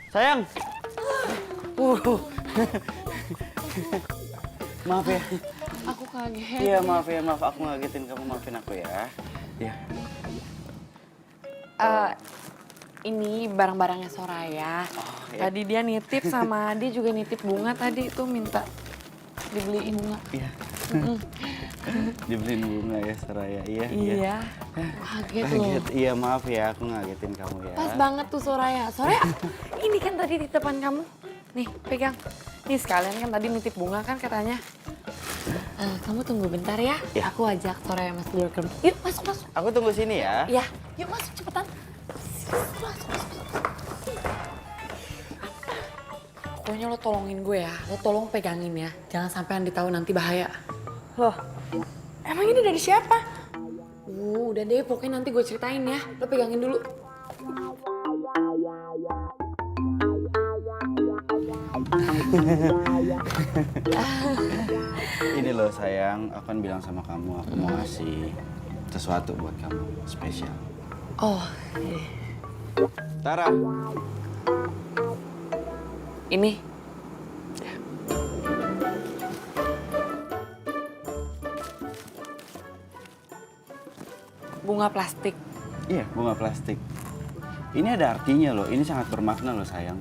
Sayang. Maaf ya. Aku kaget. Iya, maaf ya, maaf. Aku ngagetin kamu, maafin aku ya. Iya. Ini barang-barangnya Soraya. Iya. Tadi dia nitip sama dia juga nitip bunga tadi tuh minta dibeliin bunga. Iya. Dibeliin bunga ya, Soraya. Iya, Iya. Kaget loh. Kaget. Iya, maaf ya, aku ngagetin kamu ya. Pas banget tuh Soraya. Soraya, ini kan tadi titipan kamu. Nih, pegang. Nih sekalian kan tadi nitip bunga kan katanya. Kamu tunggu bentar ya. Ya. Aku ajak Soraya masuk dulu ke rumah. Yuk, masuk, masuk. Aku tunggu sini ya. Iya, yuk masuk cepetan. Pokoknya lo tolongin gue ya. Lo tolong pegangin ya. Jangan sampai Andi tahu nanti bahaya. Loh, emang ini dari siapa? Udah deh, pokoknya nanti gue ceritain ya. Lo pegangin dulu. Ini loh sayang, aku kan bilang sama kamu, aku mau ngasih sesuatu buat kamu, spesial. Oh, iya. Tara. Ini. Bunga plastik. Iya, bunga plastik. Ini ada artinya loh, ini sangat bermakna loh sayang.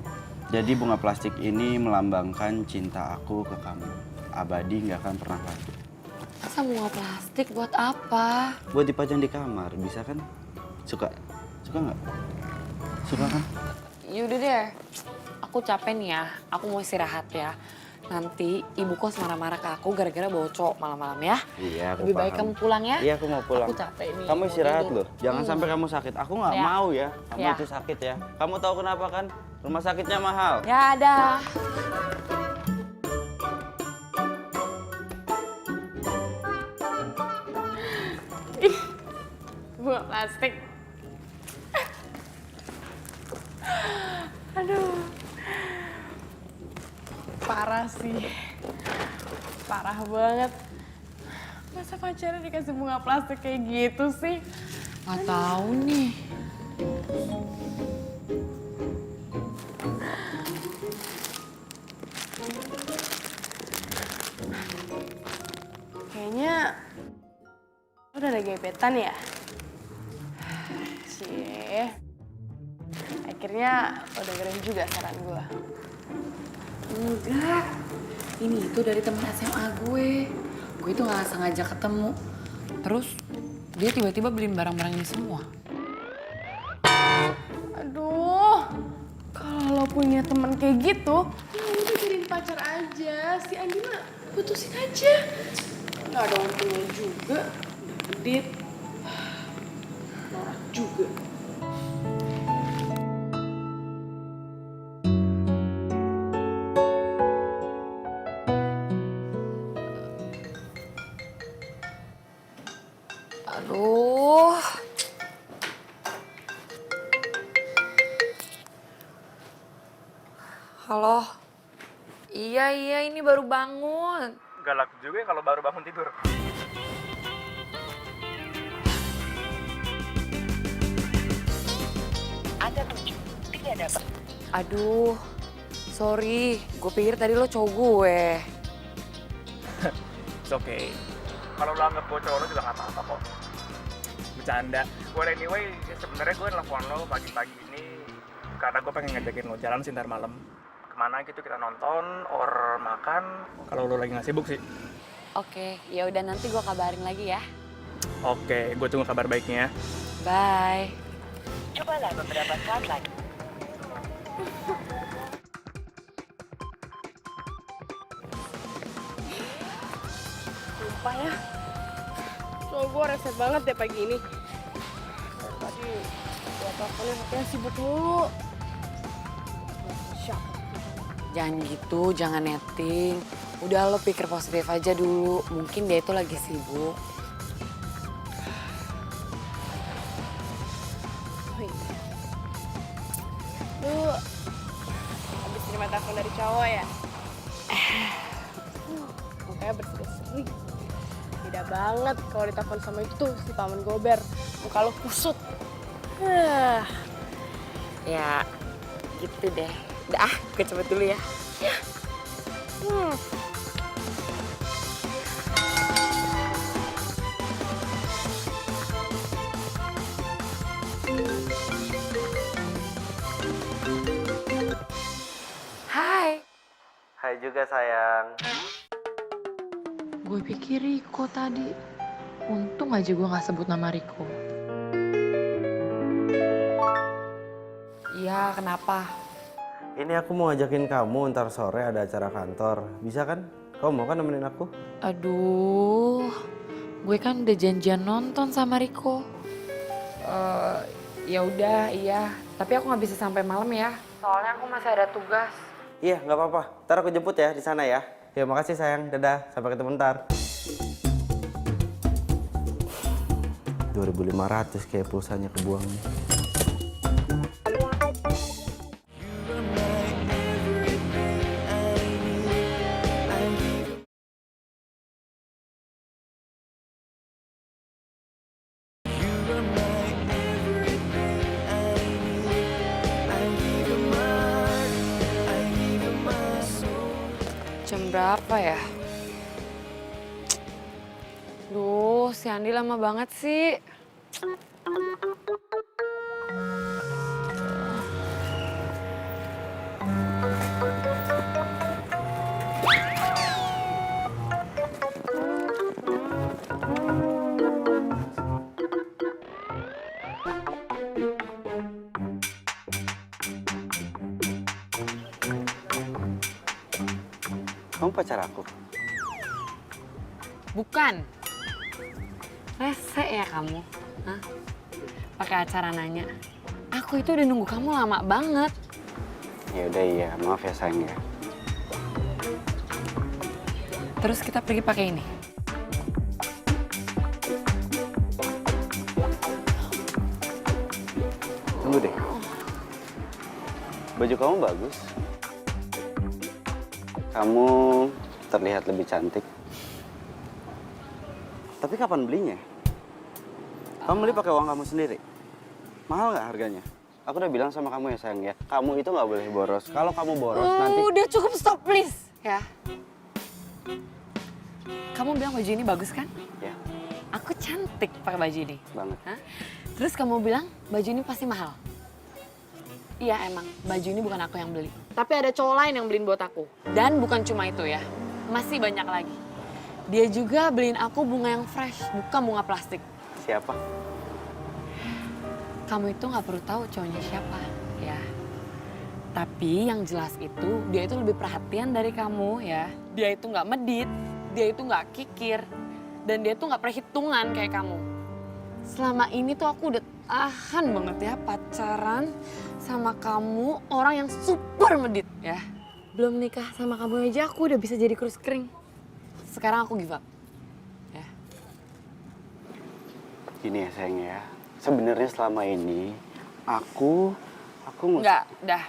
Jadi bunga plastik ini melambangkan cinta aku ke kamu. Abadi nggak akan pernah lagi. Masa bunga plastik buat apa? Buat dipajang di kamar, bisa kan? Suka? Suka nggak? Suka kan? Yaudah deh, aku capek nih ya. Aku mau istirahat ya. Nanti ibu kos marah-marah ke aku gara-gara bawa cowok malam-malam ya. Iya, aku Lebih baik paham. kamu pulang ya. Iya, aku mau pulang. Aku capek nih. Kamu mau istirahat tidur. loh. Jangan sampai kamu sakit. Aku nggak Ya. mau ya. Kamu Ya. itu sakit ya. Kamu tahu kenapa kan? Rumah sakitnya mahal. Ya ada. Ih, bunga plastik. Aduh. Parah sih. Parah banget. Masa pacarnya dikasih bunga plastik kayak gitu sih? Nggak tahu nih. Kayaknya lo udah ada gebetan ya? Cie. Akhirnya lo dengerin juga saran gue. Enggak. Ini itu dari temen SMA gue. Gue itu nggak sengaja ketemu. Terus dia tiba-tiba beliin barang-barang ini semua. Aduh, kalau lo punya temen kayak gitu, ya udah jadiin pacar aja. Si Andi mah putusin aja. Nggak ada untungnya juga. Dit, norak juga. Aduh. Halo. Iya, ini baru bangun. Galak juga ya kalau baru bangun tidur. Aduh, sorry. Gue pikir tadi lo cowok gue. It's okay. Kalau lo anggap gue cowok lo juga gak apa-apa kok. Bercanda. Well anyway, sebenarnya gue nelfon lo pagi-pagi ini karena gue pengen ngajakin lo jalan sih ntar malam. Kemana gitu kita nonton or makan. Kalau lo lagi gak sibuk sih. Oke, ya udah nanti gue kabarin lagi ya. Oke, gue tunggu kabar baiknya. Bye. Cobalah beberapa saat lagi. Sumpah ya. So gue resep banget deh pagi ini. Tadi gue teleponin HP-nya sibuk mulu. Siapa? Jangan gitu, jangan netting. Udah lo pikir positif aja dulu. Mungkin dia itu lagi sibuk. Lu habis terima telepon dari cowok ya? Mukanya berseri-seri. Beda banget kalau ditelepon sama itu si paman gober. Muka lu kusut. Ya, gitu deh. Udah, gue cepet dulu ya. Hai. Hai juga sayang. Gue pikir Riko tadi. Untung aja gue gak sebut nama Riko. Iya, kenapa? Ini aku mau ngajakin kamu ntar sore ada acara kantor. Bisa kan? Kamu mau kan nemenin aku? Aduh, gue kan udah janjian nonton sama Riko. Ya udah, iya. Tapi aku nggak bisa sampai malam ya. Soalnya aku masih ada tugas. Iya, nggak apa-apa. Ntar aku jemput ya di sana ya. Ya, makasih sayang. Dadah. Sampai ketemu ntar. 2.500 kayak pulsanya kebuang nih. Jam berapa ya? Duh, si Andi lama banget sih. Kamu pacar aku? Bukan. Rese ya kamu? Hah? Pakai acara nanya. Aku itu udah nunggu kamu lama banget. Ya udah iya, maaf ya sayang ya. Terus kita pergi pakai ini. Tunggu deh. Baju kamu bagus. Kamu terlihat lebih cantik. Tapi kapan belinya? Kamu beli pakai uang kamu sendiri? Mahal nggak harganya? Aku udah bilang sama kamu ya sayang ya, kamu itu nggak boleh boros. Kalau kamu boros nanti... Udah cukup, stop please. Ya. Kamu bilang baju ini bagus kan? Ya, Aku cantik pakai baju ini. banget. Hah? Terus kamu bilang baju ini pasti mahal. Iya emang, baju ini bukan aku yang beli. Tapi ada cowok lain yang beliin buat aku. Dan bukan cuma itu ya, masih banyak lagi. Dia juga beliin aku bunga yang fresh, bukan bunga plastik. Siapa? Kamu itu nggak perlu tahu cowoknya siapa, ya. Tapi yang jelas itu, dia itu lebih perhatian dari kamu, ya. Dia itu nggak medit, dia itu nggak kikir, dan dia tuh nggak perhitungan kayak kamu. Selama ini tuh aku udah tahan banget ya pacaran sama kamu, orang yang super medit, ya. Belum nikah sama kamu aja aku udah bisa jadi kurus kering. Sekarang aku give up, ya. Gini ya sayang ya, sebenarnya selama ini aku Nggak, dah.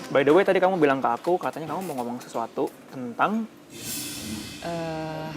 By the way, tadi kamu bilang ke aku, katanya kamu mau ngomong sesuatu tentang... Eh,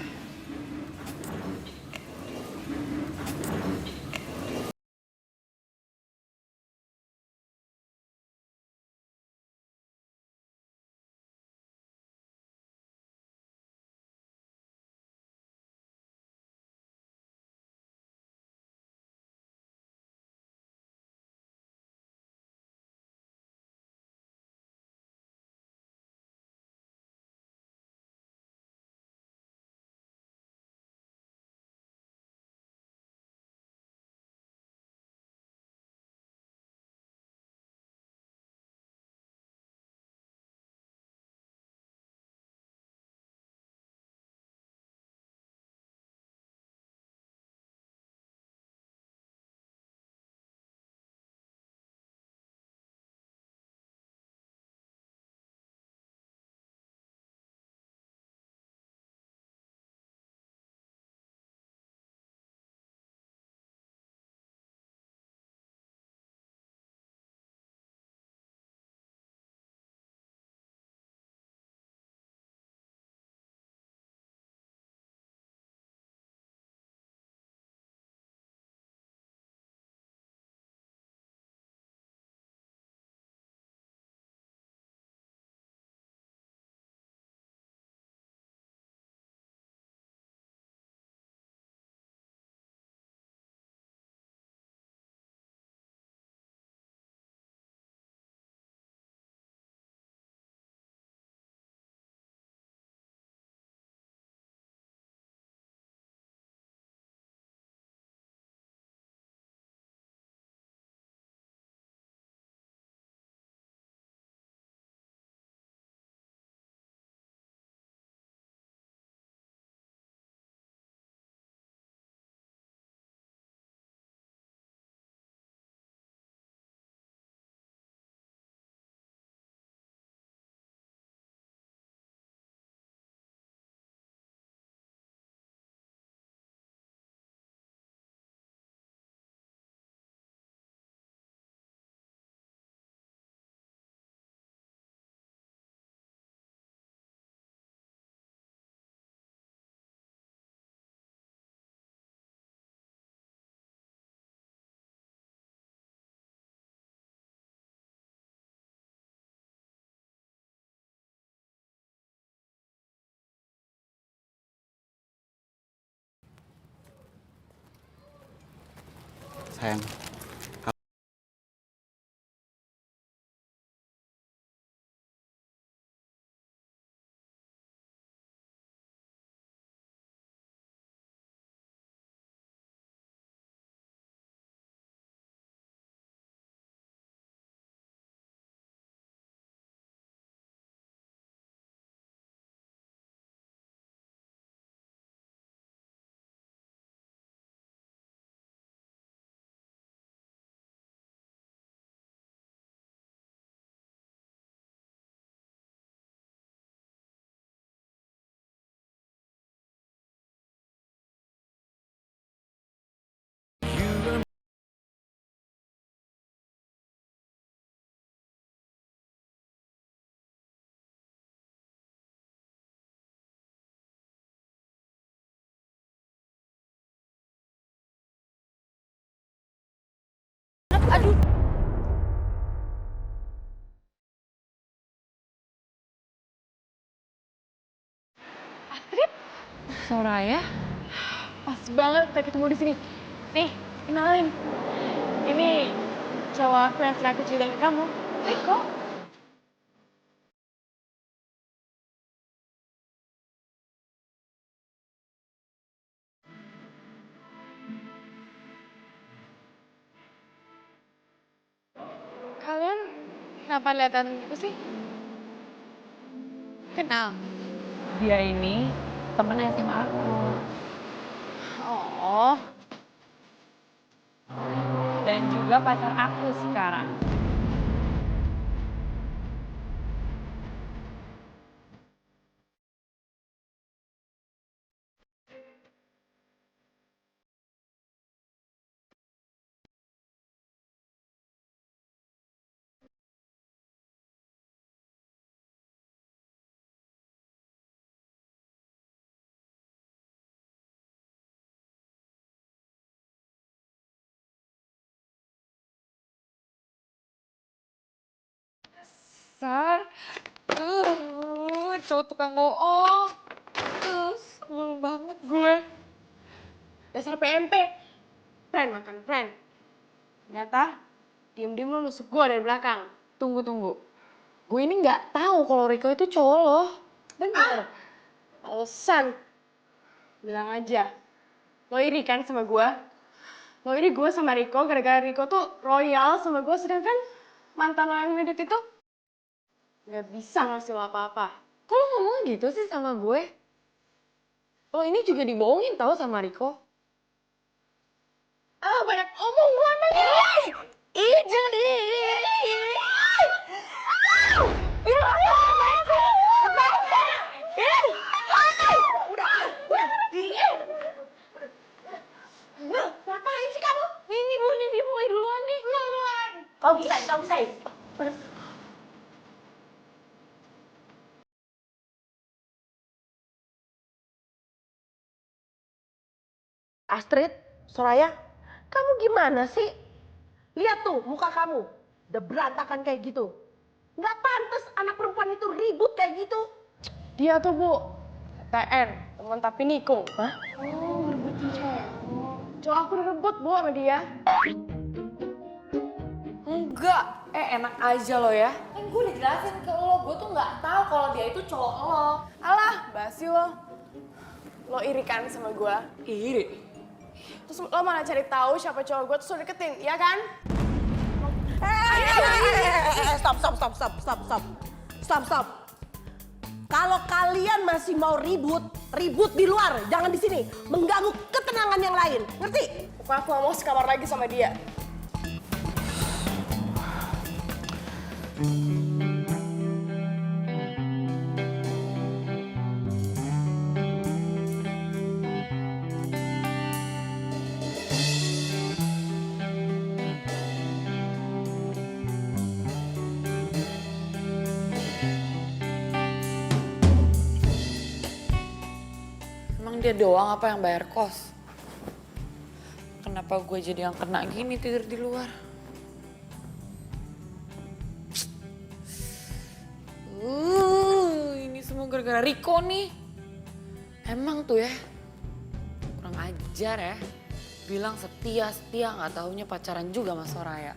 Sayang, Soraya, pas banget kita ketemu di sini. Nih, kenalin. Ini cowok aku yang pernah aku cerita ke kamu. Riko. Kalian kenapa liatan gitu sih? Kenal? dia ini temen SMA aku. Oh, Dan juga pacar aku sekarang. dasar. Cowok tukang bohong. Sebel banget gue. Dasar PMP. Friend makan friend. Ternyata diem-diem lo nusuk gue dari belakang. Tunggu. Gue ini nggak tahu kalau Riko itu cowok lo. Bener. Alasan. Bilang aja. Lo iri kan sama gue? Lo iri gue sama Riko gara-gara Riko tuh royal sama gue, sedangkan mantan lo yang medit itu gak bisa ngasih lo apa-apa. Kok lo ngomong gitu sih sama gue? Lo ini juga dibohongin tau sama Riko. Ah, banyak omong gue sama dia. Jadi. Ngapain sih kamu? Ini mulai duluan nih. Kau bisa. Astrid, Soraya, kamu gimana sih? Lihat tuh muka kamu, udah berantakan kayak gitu. Nggak pantas anak perempuan itu ribut kayak gitu. Dia tuh Bu, TN, teman tapi nikung. Hah? Oh, rebutin cowok. Cowok aku rebut Bu sama dia. Enggak, enak aja lo ya. Kan gue udah jelasin ke lo, gue tuh nggak tahu kalau dia itu cowok lo. Alah, basi lo. Lo iri kan sama gue? Iri. Terus lo malah cari tahu siapa cowok gue terus lo deketin, iya kan? Stop. Kalau kalian masih mau ribut di luar, jangan di sini. Mengganggu ketenangan yang lain, ngerti? Pokoknya aku gak mau sekamar lagi sama dia. Emang dia doang apa yang bayar kos? Kenapa gue jadi yang kena gini tidur di luar? Ini semua gara-gara Riko nih. Emang tuh ya, kurang ajar ya. Bilang setia nggak taunya pacaran juga sama Soraya.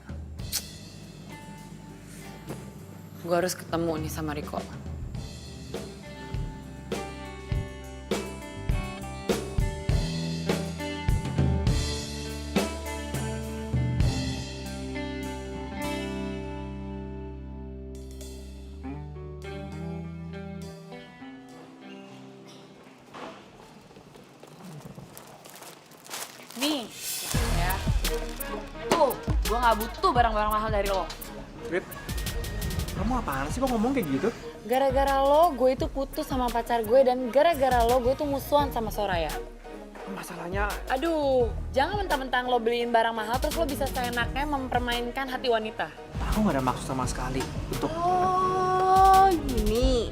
Gue harus ketemu nih sama Riko. Nih, ya. Tuh, gue gak butuh barang-barang mahal dari lo. Rit, kamu apaan sih kok ngomong kayak gitu? Gara-gara lo, gue itu putus sama pacar gue dan gara-gara lo, gue tuh musuhan sama Soraya. Masalahnya, Aduh, jangan mentang-mentang lo beliin barang mahal terus lo bisa seenaknya mempermainkan hati wanita. aku gak ada maksud sama sekali untuk... Oh, gini.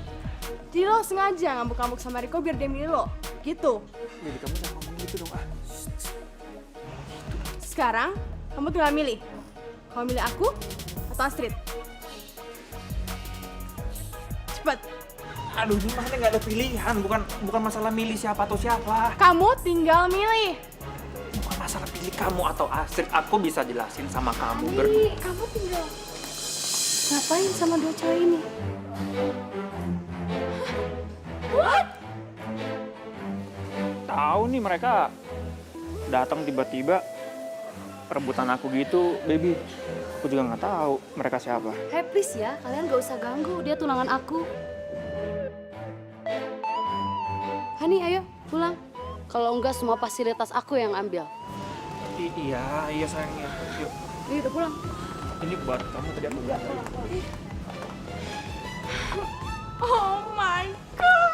Jadi lo sengaja ngambuk-ngambuk sama Riko biar dia milih lo? Gitu? Jadi kamu jangan ngomong gitu dong, ah. Sekarang, kamu tinggal milih. Kamu milih aku atau Astrid? Cepet. Aduh, ini maksudnya gak ada pilihan. Bukan masalah milih siapa atau siapa. Kamu tinggal milih. Bukan masalah pilih kamu atau Astrid. Aku bisa jelasin sama kamu berdua. Kamu tinggal ngapain sama dua cewek ini? What? Tahu nih mereka datang tiba-tiba rebutan aku gitu, baby. Aku juga nggak tahu mereka siapa. Hey please ya, kalian gak usah ganggu, dia tunangan aku. Hani, ayo pulang. Kalau enggak semua fasilitas aku yang ambil. Iya sayangnya. Yuk, Yuk udah pulang. ini buat kamu tadi aku bilang. Oh my god.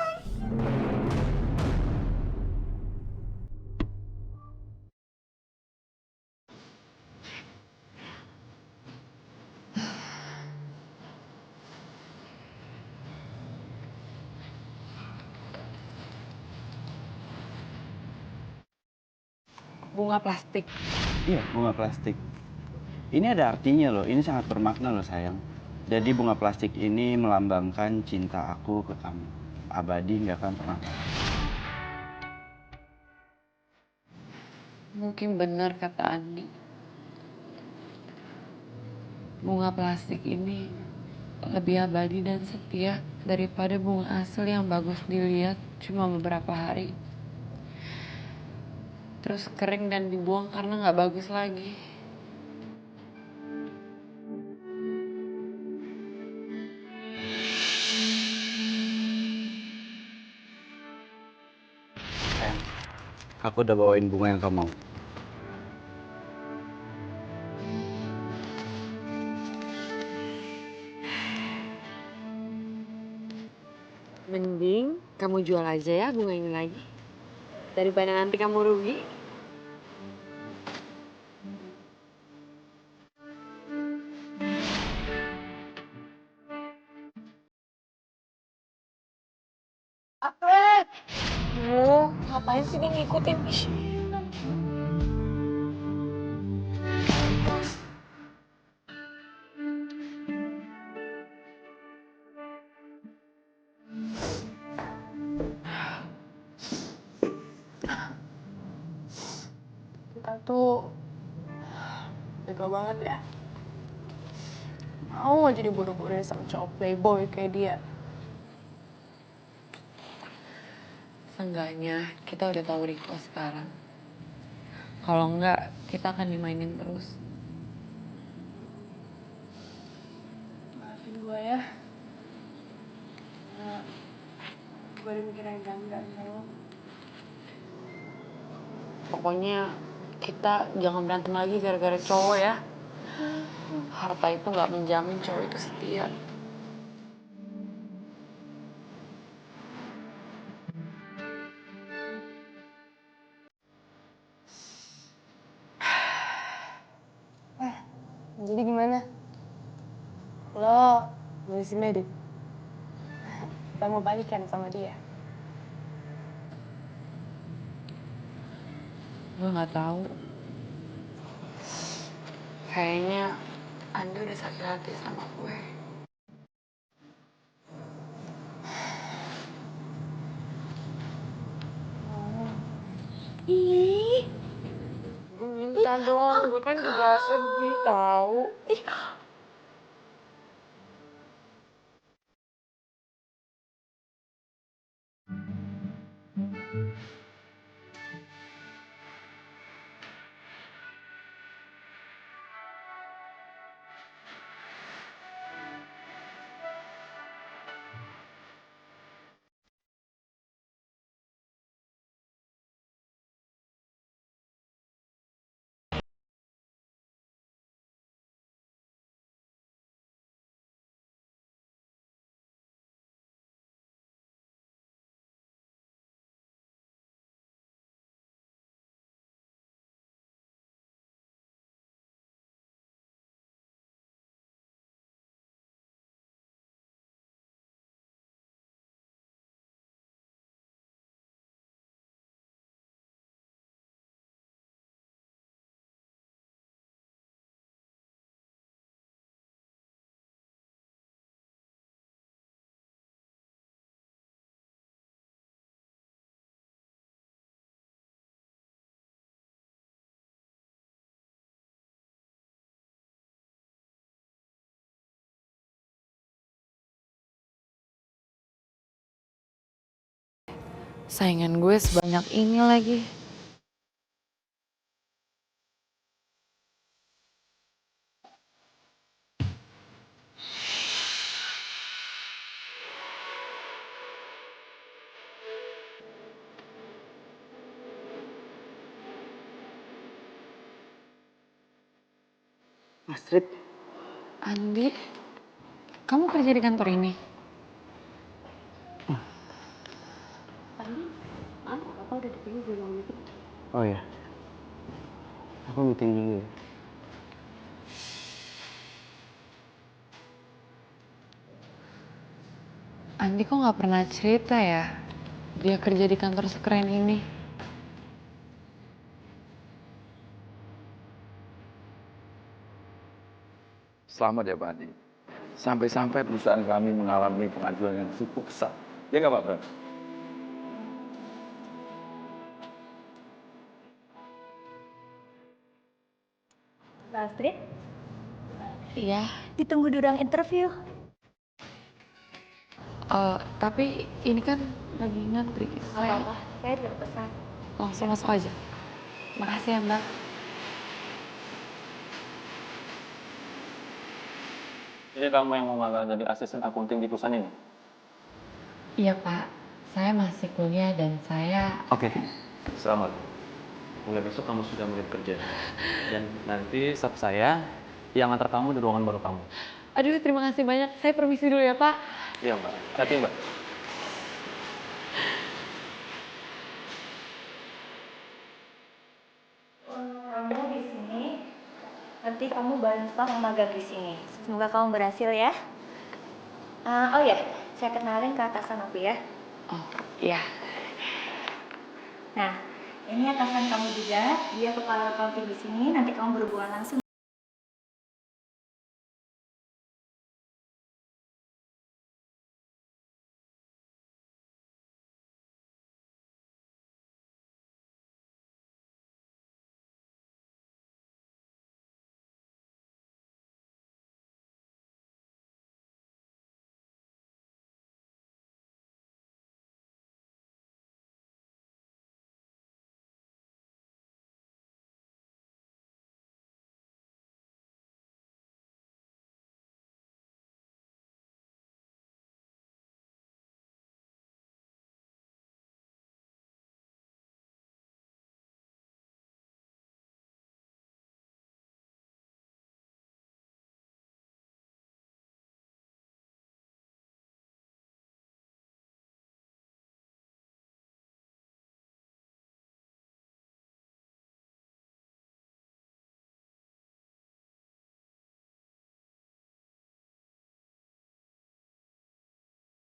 Bunga plastik. Iya, bunga plastik. Ini ada artinya loh, ini sangat bermakna loh sayang. Jadi bunga plastik ini melambangkan cinta aku ke kamu. Abadi nggak akan pernah. Mungkin benar kata Andi. Bunga plastik ini lebih abadi dan setia daripada bunga asli yang bagus dilihat cuma beberapa hari. Terus kering dan dibuang karena nggak bagus lagi. Aku udah bawain bunga yang kamu mau. Mending kamu jual aja ya bunga ini lagi. Daripada nanti kamu rugi. Apa? Ngapain sih dia ngikutin? Kita tuh bego banget ya. Mau aja diburu-buruin sama cowok playboy kayak dia. Seenggaknya kita udah tahu Riko sekarang. Kalau enggak, kita akan dimainin terus. Maafin gue ya. Gue udah mikir yang enggak sama lo. Pokoknya kita jangan berantem lagi gara-gara cowok ya. Harta itu nggak menjamin cowok itu setia. Jadi gimana? Lo milih si Medit? Kita mau balikan sama dia? Gue nggak tahu. Kayaknya Andi udah sakit hati sama gue. Ih, Gue minta dong, gue kan juga sedih tahu. Saingan gue sebanyak ini lagi. Astrid, Andi, kamu kerja di kantor ini? oh ya. Aku meeting dulu ya. Andi kok nggak pernah cerita ya? Dia kerja di kantor sekeren ini. Selamat ya, Pak Andi. Sampai-sampai perusahaan kami mengalami pengajuan yang cukup besar. Ya nggak Pak Bro? Mbak Astrid, Iya, ditunggu di ruang interview. tapi ini kan lagi ngantri. Saya Apa-apa, saya udah pesan. langsung masuk aja. Makasih ya, Mbak. Jadi kamu yang mau magang jadi asisten akunting di perusahaan ini? Iya, Pak. Saya masih kuliah dan saya... Oke, selamat. Mulai besok kamu sudah mulai kerja. Dan nanti staff saya yang antar kamu di ruangan baru kamu. Aduh, terima kasih banyak. Saya permisi dulu ya, Pak. Iya Mbak. Hati Mbak. Kamu di sini, nanti kamu bantu magang di sini. Semoga kamu berhasil ya. Oh ya, saya kenalin ke atasan aku ya. Oh, iya. Nah, ini atasan kamu juga. Dia kepala accounting di sini. Nanti kamu berhubungan langsung.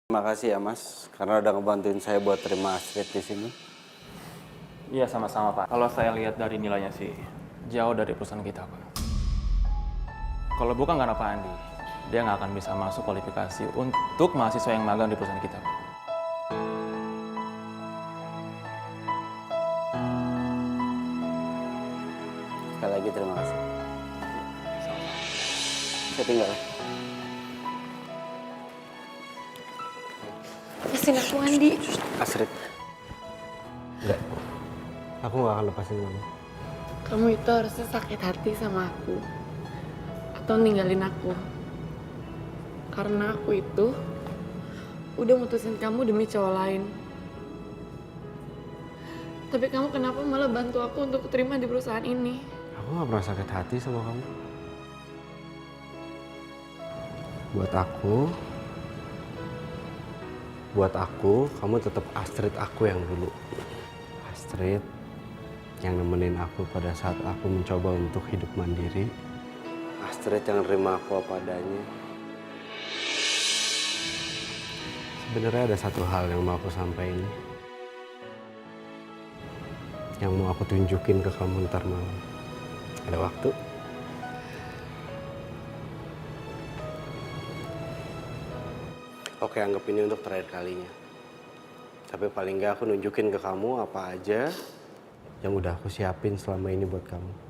Terima kasih ya Mas, karena udah ngebantuin saya buat terima Astrid di sini. Iya sama-sama Pak. Kalau saya lihat dari nilainya sih jauh dari perusahaan kita Pak. Kalau bukan karena Pak Andi, dia nggak akan bisa masuk kualifikasi untuk mahasiswa yang magang di perusahaan kita Pak. Sekali lagi terima kasih. Saya tinggal. Lepasin aku, Andi. Astrid. Enggak. Aku gak akan lepasin kamu. Kamu itu harusnya sakit hati sama aku. Atau ninggalin aku. Karena aku itu udah mutusin kamu demi cowok lain. Tapi kamu kenapa malah bantu aku untuk terima di perusahaan ini? Aku gak pernah sakit hati sama kamu. Buat aku, kamu tetap Astrid aku yang dulu. Astrid yang nemenin aku pada saat aku mencoba untuk hidup mandiri. Astrid yang nerima aku apa adanya. Sebenarnya ada satu hal yang mau aku sampaikan. Yang mau aku tunjukin ke kamu ntar malam. Ada waktu? Oke, anggap ini untuk terakhir kalinya. Tapi paling nggak aku nunjukin ke kamu apa aja yang udah aku siapin selama ini buat kamu.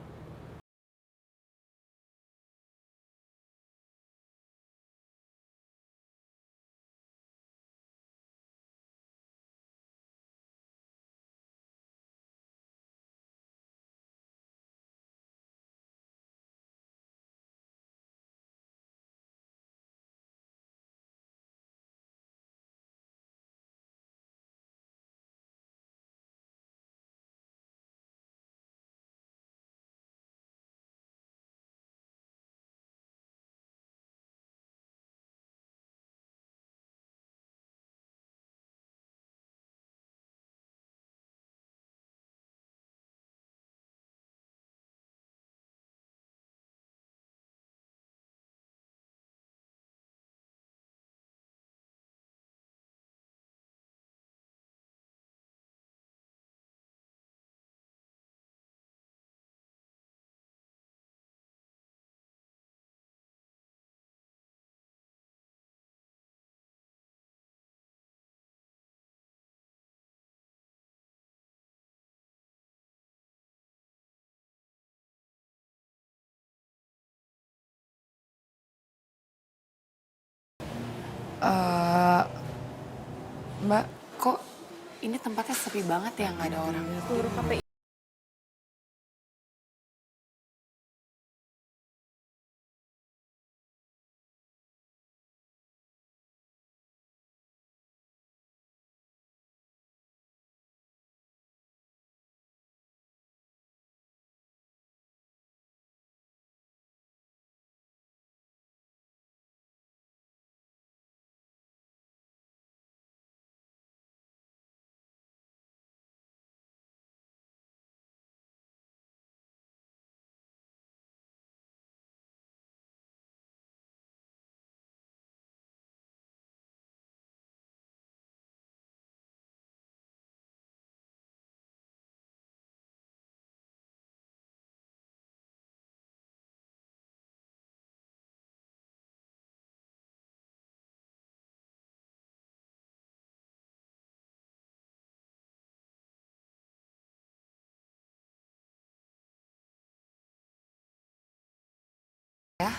Mbak, kok ini tempatnya sepi banget ya, nggak ada orang? Turun sampai ya.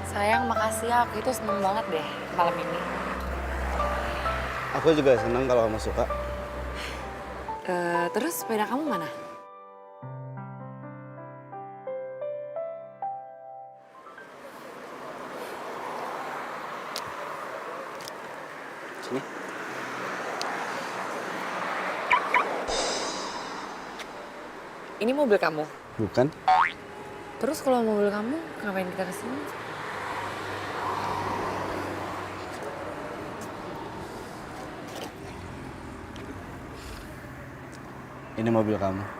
Sayang, makasih ya. Aku itu seneng banget deh malam ini. Aku juga senang kalau kamu suka. Terus sepeda kamu mana? Sini. Ini mobil kamu? Bukan? Terus kalau mobil kamu, ngapain kita kesini? Ini mobil kamu.